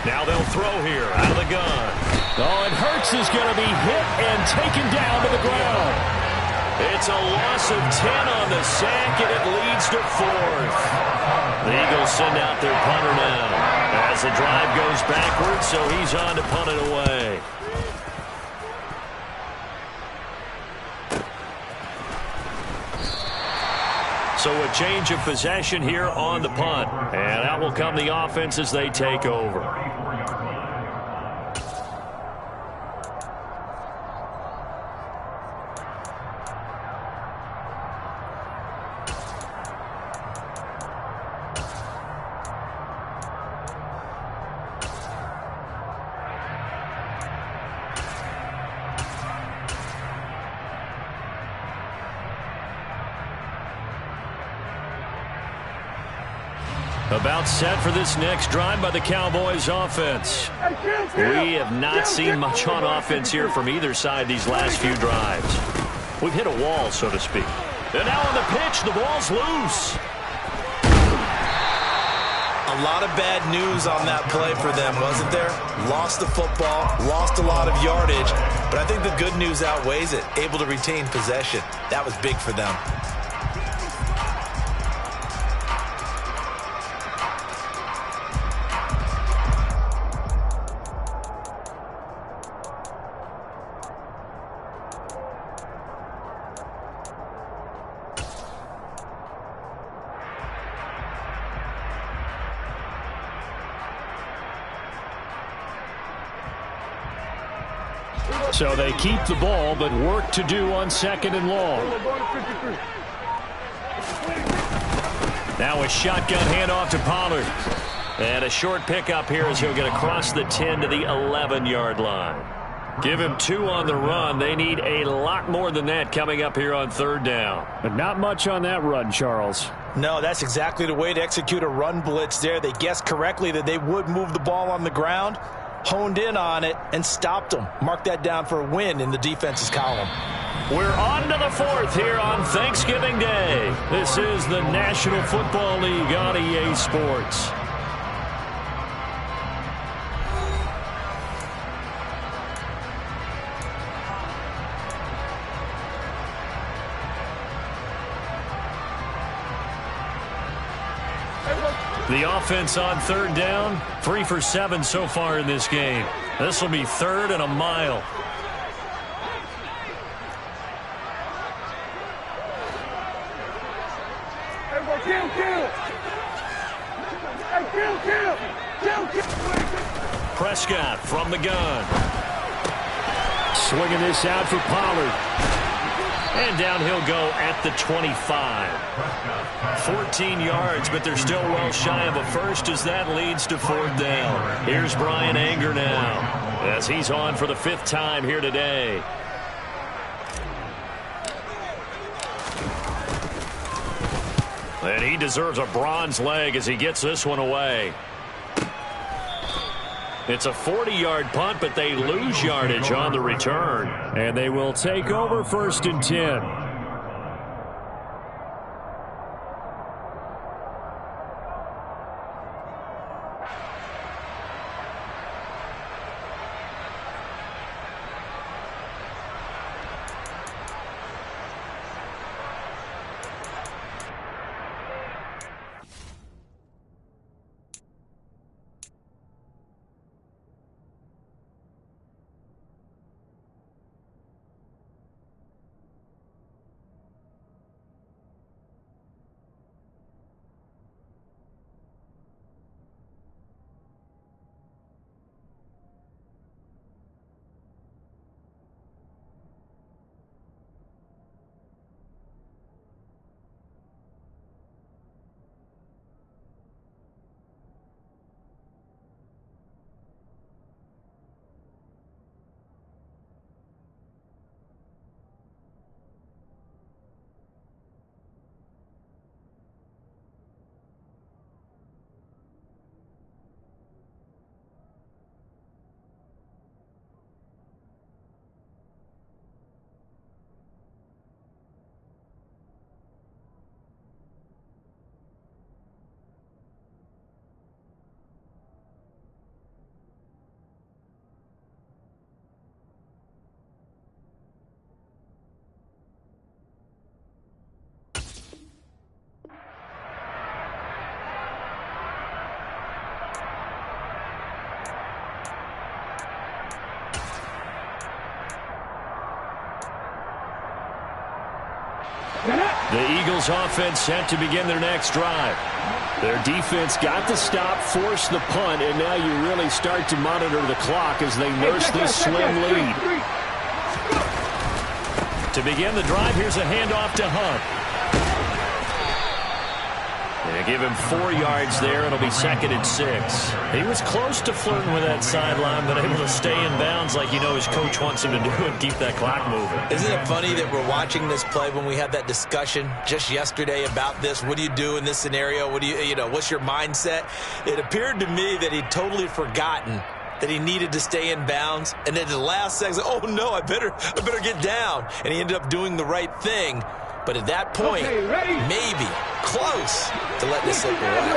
Now they'll throw here out of the gun. Oh, and Hurts is going to be hit and taken down to the ground. It's a loss of 10 on the sack, and it leads to 4th. The Eagles send out their punter now as the drive goes backwards, so he's on to punt it away. So a change of possession here on the punt. And out will come the offense as they take over. About set for this next drive by the Cowboys offense. We have not seen much on offense here from either side these last few drives. We've hit a wall, so to speak. And now on the pitch, the ball's loose. A lot of bad news on that play for them, wasn't there? Lost the football, lost a lot of yardage, but I think the good news outweighs it. Able to retain possession. That was big for them. So they keep the ball, but work to do on 2nd and long. Now a shotgun handoff to Pollard. And a short pickup here as he'll get across the 10 to the 11-yard line. Give him 2 on the run. They need a lot more than that coming up here on 3rd down. But not much on that run, Charles. No, that's exactly the way to execute a run blitz there. They guessed correctly that they would move the ball on the ground, honed in on it, and stopped them. Mark that down for a win in the defense's column. We're on to the 4th here on Thanksgiving Day. This is the National Football League on EA Sports. The offense on 3rd down, 3 for 7 so far in this game. This will be 3rd and a mile. Prescott from the gun. Swinging this out for Pollard. And down he'll go at the 25. 14 yards, but they're still well shy of a first as that leads to 4th down. Here's Bryan Anger now as he's on for the 5th time here today. And he deserves a bronze leg as he gets this one away. It's a 40-yard punt, but they lose yardage on the return. And they will take over 1st and 10. The Eagles offense set to begin their next drive. Their defense got the stop, forced the punt, and now you really start to monitor the clock as they nurse this slim lead. To begin the drive, here's a handoff to Hunt. They give him 4 yards there. It'll be 2nd and 6. He was close to flirting with that sideline, but able to stay in bounds like you know his coach wants him to do and keep that clock moving. Isn't it funny that we're watching this play when we had that discussion just yesterday about this? What do you do in this scenario? What do you know, what's your mindset? It appeared to me that he'd totally forgotten that he needed to stay in bounds, and then at the last second, oh no, I better get down. And he ended up doing the right thing. But at that point, maybe close to letting it slip away.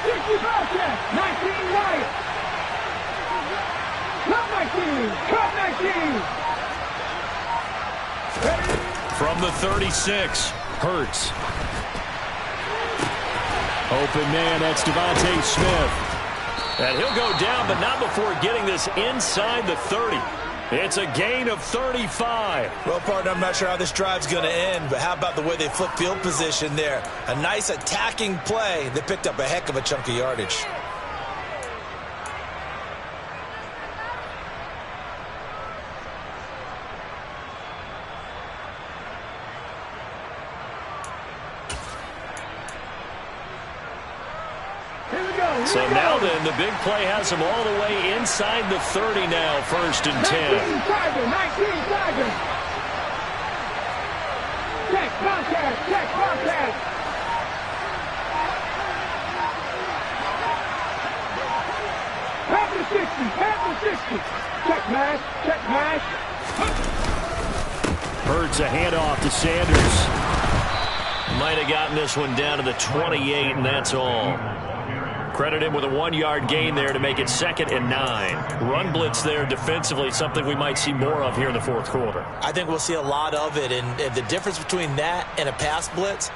60 Bobcats, 19 Wyatt. Cut 19. From the 36, Hurts. Open man, that's Devontae Smith. And he'll go down, but not before getting this inside the 30. It's a gain of 35. Well, partner, I'm not sure how this drive's going to end, but how about the way they flip field position there? A nice attacking play that picked up a heck of a chunk of yardage. So now then, the big play has him all the way inside the 30 now, 1st and 10. 19 Tiger. Check Bobcat. Half the 60. Check mash. Hurts a handoff to Sanders. Might have gotten this one down to the 28, and that's all. Credit him with a 1-yard gain there to make it 2nd and 9. Run blitz there defensively, something we might see more of here in the 4th quarter. I think we'll see a lot of it, and the difference between that and a pass blitz,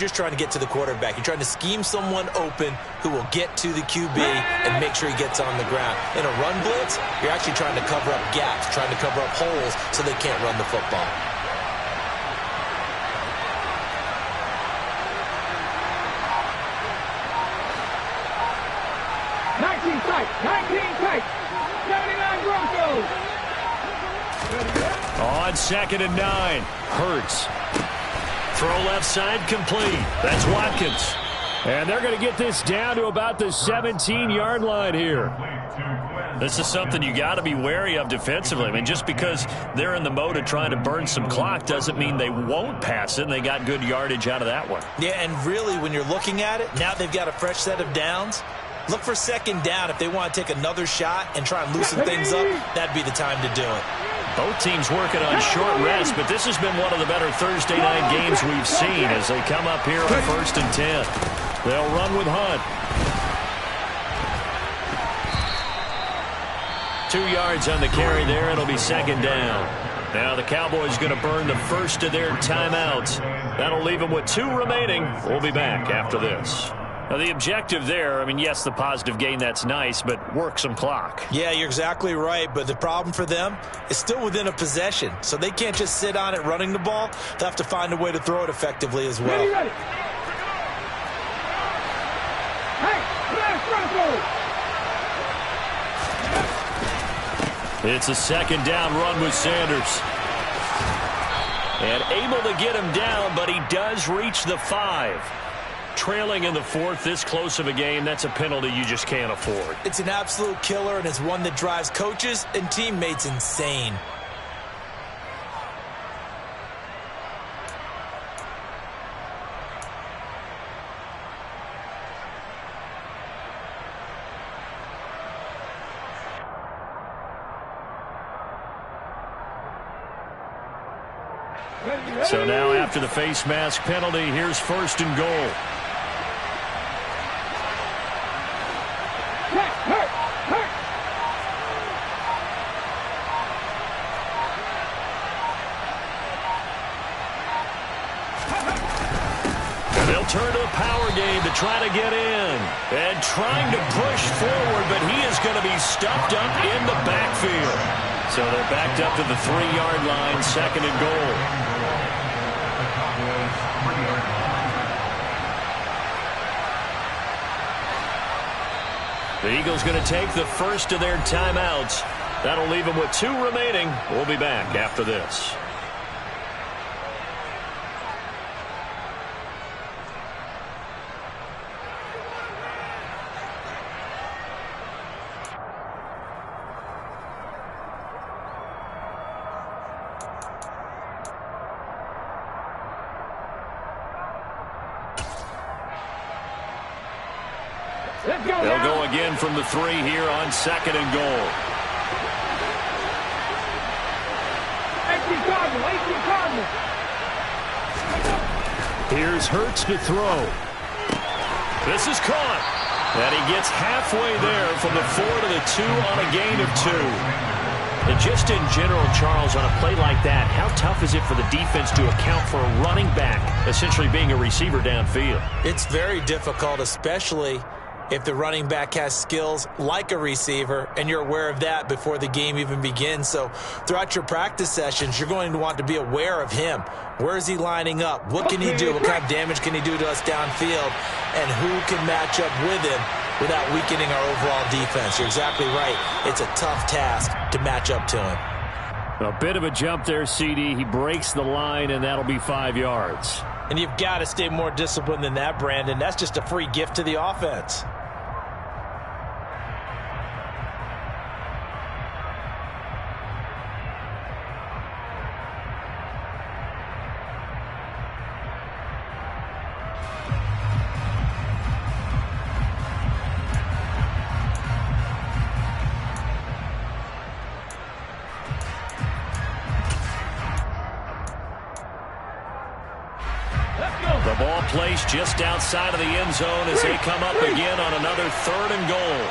you're trying to get to the quarterback. You're trying to scheme someone open who will get to the QB and make sure he gets on the ground. In a run blitz, you're actually trying to cover up gaps, trying to cover up holes so they can't run the football. tight. 19 tight. 79 Broncos. On 2nd and 9. Hurts. Throw left side complete. That's Watkins. And they're going to get this down to about the 17-yard line here. This is something you got to be wary of defensively. I mean, just because they're in the mode of trying to burn some clock doesn't mean they won't pass it, and they got good yardage out of that one. Yeah, and really, when you're looking at it, now they've got a fresh set of downs. Look for 2nd down if they want to take another shot and try and loosen things up. That'd be the time to do it. Both teams working on short rest, but this has been one of the better Thursday night games we've seen as they come up here on 1st and 10. They'll run with Hunt. 2 yards on the carry there. It'll be 2nd down. Now the Cowboys going to burn the first of their timeouts. That'll leave them with 2 remaining. We'll be back after this. Now the objective there, I mean, yes, the positive gain, that's nice, but work some clock. Yeah, you're exactly right, but the problem for them is still within a possession, so they can't just sit on it running the ball. They'll have to find a way to throw it effectively as well. Ready. Hey, flash Broncos. It's a 2nd down run with Sanders. And able to get him down, but he does reach the 5. Trailing in the 4th, this close of a game, that's a penalty you just can't afford. It's an absolute killer, and it's one that drives coaches and teammates insane. So now after the face mask penalty, here's 1st and goal. Turn to the power game to try to get in. And trying to push forward, but he is going to be stuffed up in the backfield. So they're backed up to the 3-yard line, 2nd and goal. The Eagles going to take the first of their timeouts. That'll leave them with 2 remaining. We'll be back after this. They'll go again from the 3 here on 2nd and goal. 18 Cardinal. Here's Hurts to throw. This is caught. And he gets halfway there from the 4 to the 2 on a gain of 2. And just in general, Charles, on a play like that, how tough is it for the defense to account for a running back essentially being a receiver downfield? It's very difficult, especially if the running back has skills like a receiver, and you're aware of that before the game even begins. So throughout your practice sessions, you're going to want to be aware of him. Where is he lining up? What can he do? What kind of damage can he do to us downfield? And who can match up with him without weakening our overall defense? You're exactly right. It's a tough task to match up to him. A bit of a jump there, CD. He breaks the line, and that'll be 5 yards. And you've got to stay more disciplined than that, Brandon. That's just a free gift to the offense. The ball placed just outside of the end zone as they come up again on another 3rd and goal.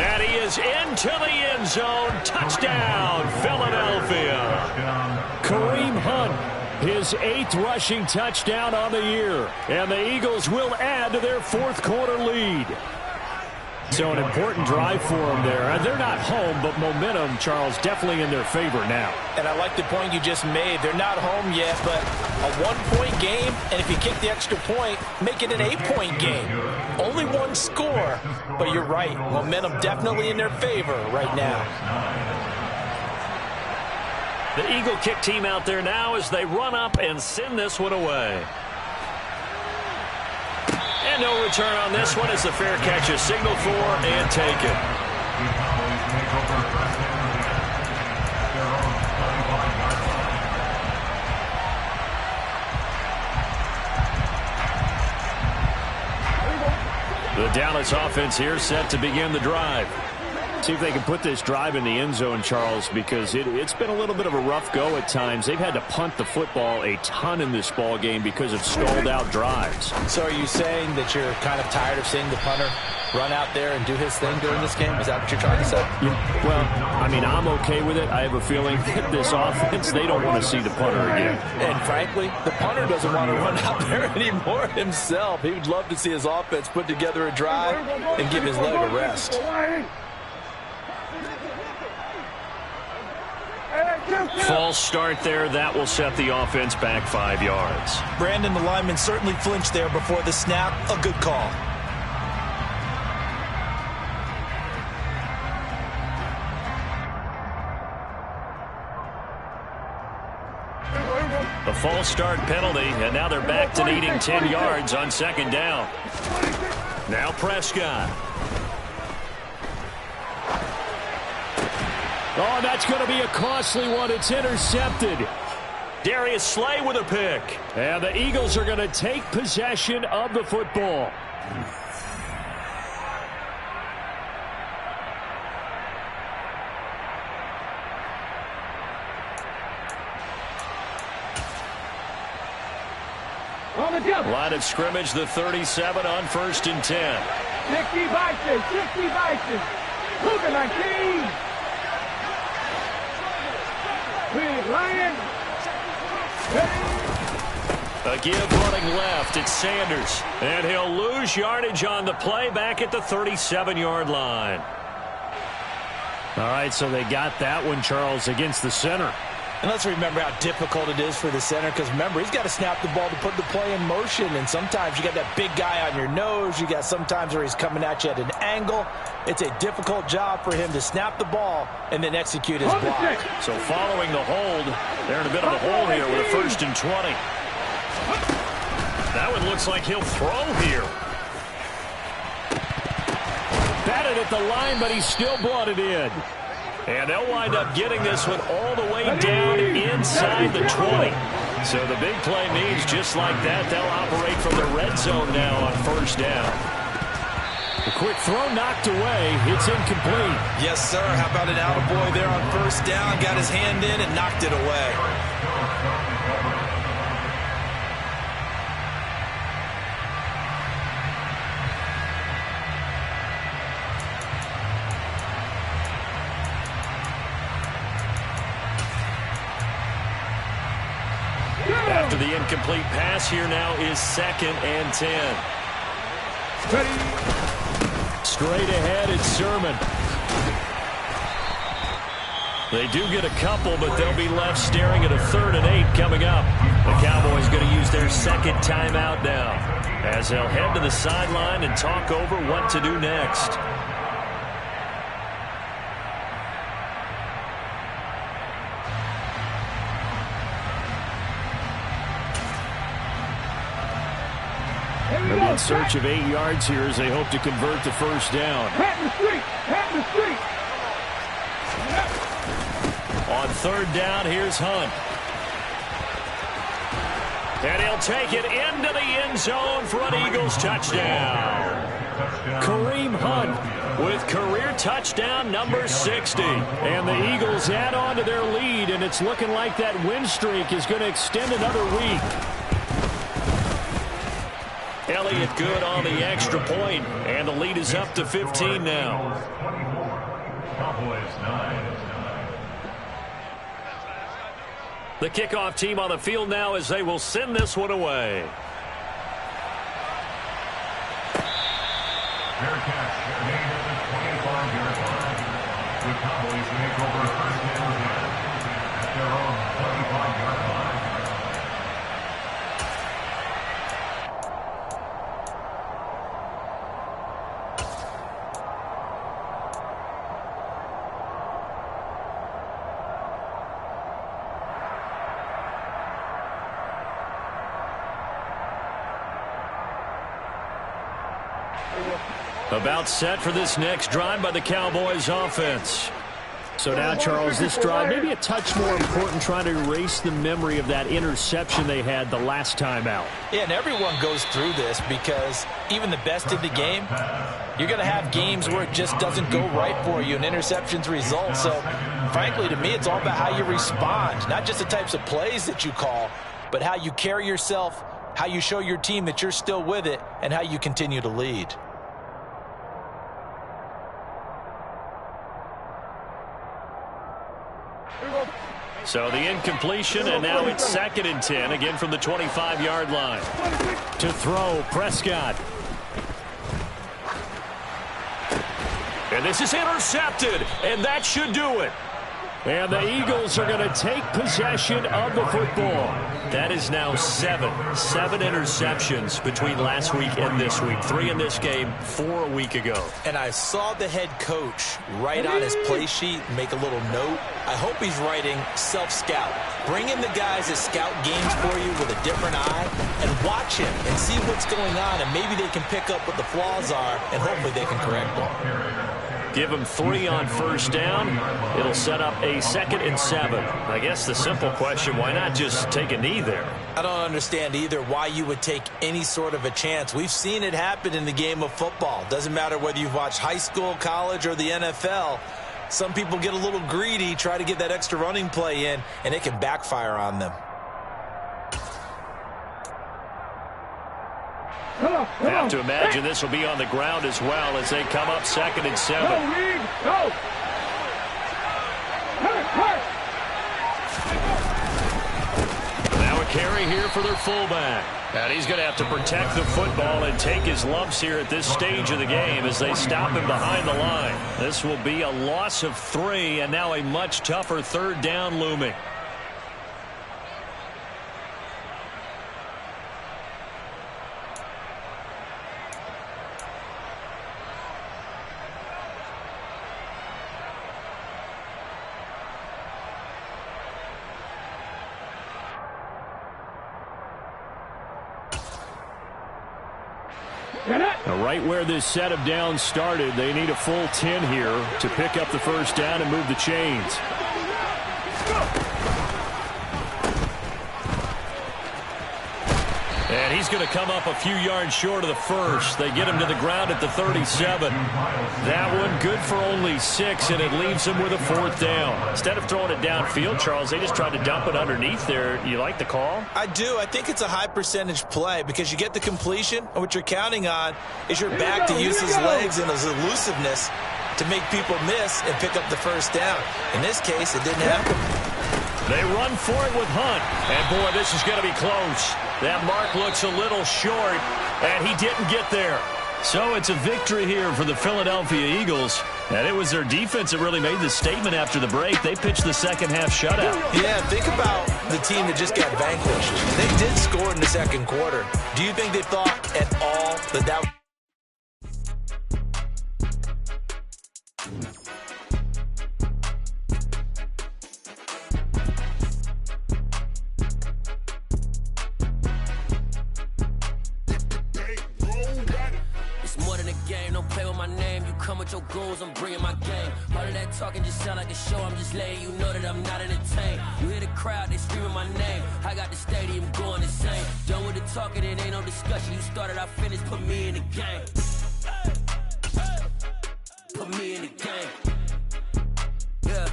And he is into the end zone. Touchdown, Philadelphia. Kareem Hunt, his 8th rushing touchdown on the year. And the Eagles will add to their 4th quarter lead. So an important drive for them there. They're not home, but momentum, Charles, definitely in their favor now. And I like the point you just made. They're not home yet, but a 1-point game, and if you kick the extra point, make it an 8-point game. Only one score, but you're right. Momentum definitely in their favor right now. The Eagle kick team out there now as they run up and send this one away. And no return on this one as the fair catch is signaled for and taken. The Dallas offense here set to begin the drive. See if they can put this drive in the end zone, Charles, because it's been a little bit of a rough go at times. They've had to punt the football a ton in this ball game because of stalled out drives. So are you saying that you're kind of tired of seeing the punter run out there and do his thing during this game? Is that what you're trying to say? Yeah, well, I mean, I'm okay with it. I have a feeling that this offense, they don't want to see the punter again. And frankly, the punter doesn't want to run out there anymore himself. He would love to see his offense put together a drive and give his leg a rest. False start there. That will set the offense back 5 yards. Brandon, the lineman certainly flinched there before the snap. A good call. The false start penalty, and now they're back to needing 10 yards on second down. Now Prescott. Oh, that's going to be a costly one. It's intercepted. Darius Slay with a pick. And the Eagles are going to take possession of the football. Line of scrimmage, the 37 on 1st and 10. 60 Bison, 60 Bison. Cougar 19. Big Lion. A give running left. It's Sanders. And he'll lose yardage on the play back at the 37-yard line. All right, so they got that one, Charles, against the center. And let's remember how difficult it is for the center, because remember, he's got to snap the ball to put the play in motion, and sometimes you got that big guy on your nose. You got sometimes where he's coming at you at an angle. It's a difficult job for him to snap the ball and then execute his block. So following the hold, they're in a bit of a hole here with a 1st and 20. That one looks like he'll throw here. Batted at the line, but he still brought it in. And they'll wind up getting this one all the way down inside the 20. So the big play means just like that, they'll operate from the red zone now on 1st down. A quick throw knocked away. It's incomplete. Yes, sir. How about an attaboy there on 1st down? Got his hand in and knocked it away. After the incomplete pass, here now is 2nd and 10. Straight ahead, it's Sermon. They do get a couple, but they'll be left staring at a 3rd and 8 coming up. The Cowboys going to use their 2nd timeout now, as they'll head to the sideline and talk over what to do next. They'll be in search of 8 yards here as they hope to convert the 1st down. On 3rd down, here's Hunt. And he'll take it into the end zone for an Eagles touchdown. Kareem Hunt with career touchdown number 60. And the Eagles add on to their lead, and it's looking like that win streak is going to extend another week. Elliott good on the extra point, and the lead is up to 15 now. The kickoff team on the field now as they will send this one away. Fair catch made at the 25-yard line. The Cowboys make over first and 10 at their own 25-yard line. About set for this next drive by the Cowboys offense. So now, Charles, this drive maybe a touch more important, trying to erase the memory of that interception they had the last time out. Yeah, and everyone goes through this because even the best in the game, you're going to have games where it just doesn't go right for you and interceptions result. So, frankly, to me, it's all about how you respond, not just the types of plays that you call, but how you carry yourself, how you show your team that you're still with it, and how you continue to lead. So the incompletion, and now it's 2nd and 10, again from the 25-yard line. To throw, Prescott. And this is intercepted, and that should do it. And the Eagles are going to take possession of the football. That is now 7 interceptions between last week and this week. 3 in this game, 4 a week ago. And I saw the head coach write on his play sheet, make a little note. I hope he's writing self-scout. Bring in the guys that scout games for you with a different eye and watch him and see what's going on, and maybe they can pick up what the flaws are, and hopefully they can correct them. Give him 3 on first down. It'll set up a 2nd and 7. I guess the simple question, why not just take a knee there? I don't understand either why you would take any sort of a chance. We've seen it happen in the game of football. Doesn't matter whether you've watched high school, college, or the NFL. Some people get a little greedy, try to get that extra running play in, and it can backfire on them. I have to imagine this will be on the ground as well as they come up 2nd and 7. Now a carry here for their fullback. And he's going to have to protect the football and take his lumps here at this stage of the game as they stop him behind the line. This will be a loss of 3, and now a much tougher 3rd down looming. Now, right where this set of downs started, they need a full 10 here to pick up the first down and move the chains. And he's going to come up a few yards short of the first. They get him to the ground at the 37. That one good for only 6, and it leaves him with a 4th down. Instead of throwing it downfield, Charles, they just tried to dump it underneath there. You like the call? I do. I think it's a high percentage play because you get the completion, and what you're counting on is your back to use his legs and his elusiveness to make people miss and pick up the first down. In this case, it didn't happen. They run for it with Hunt. And, boy, this is going to be close. That mark looks a little short, and he didn't get there. So it's a victory here for the Philadelphia Eagles. And it was their defense that really made the statement after the break. They pitched the second-half shutout. Yeah, think about the team that just got vanquished. They did score in the second quarter. Do you think they thought at all that that... With your goons, I'm bringing my game. All of that talking just sound like a show. I'm just letting you know that I'm not entertained. You hear the crowd, they screaming my name. I got the stadium going insane. Done with the talking, it ain't no discussion. You started, I finished, put me in the game. Put me in the game. Yeah.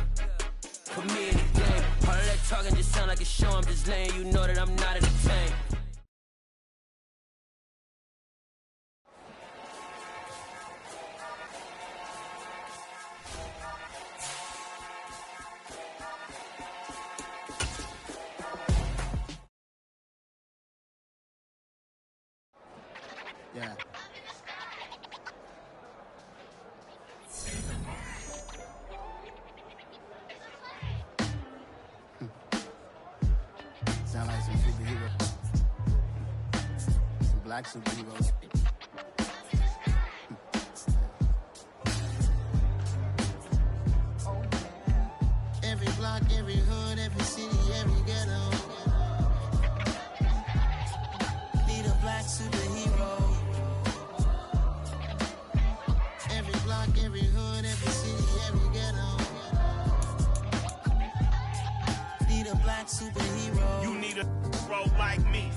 Put me in the game. All of that talking just sound like a show. I'm just letting you know that I'm not entertained. Yeah. black superheroes. Every block, every hood, every city, every ghetto. Need a black superhero. Every block, every hood, every city, every ghetto. Need a black superhero. You need a bro like me.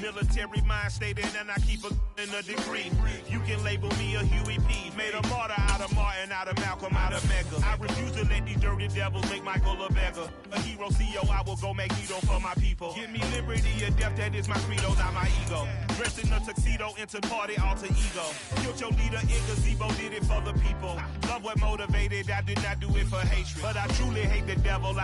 Military mind stated, and I keep in a degree. You can label me a Huey P. Made a martyr out of Martin, out of Malcolm, out of Mega. I refuse to let these dirty devils make Michael a beggar. A hero CEO, I will go Magneto for my people. Give me liberty or death, that is my credo, not my ego. Dressed in a tuxedo, into party, alter ego. Killed your leader in gazebo, did it for the people. Love what motivated, I did not do it for hatred. But I truly hate the devil.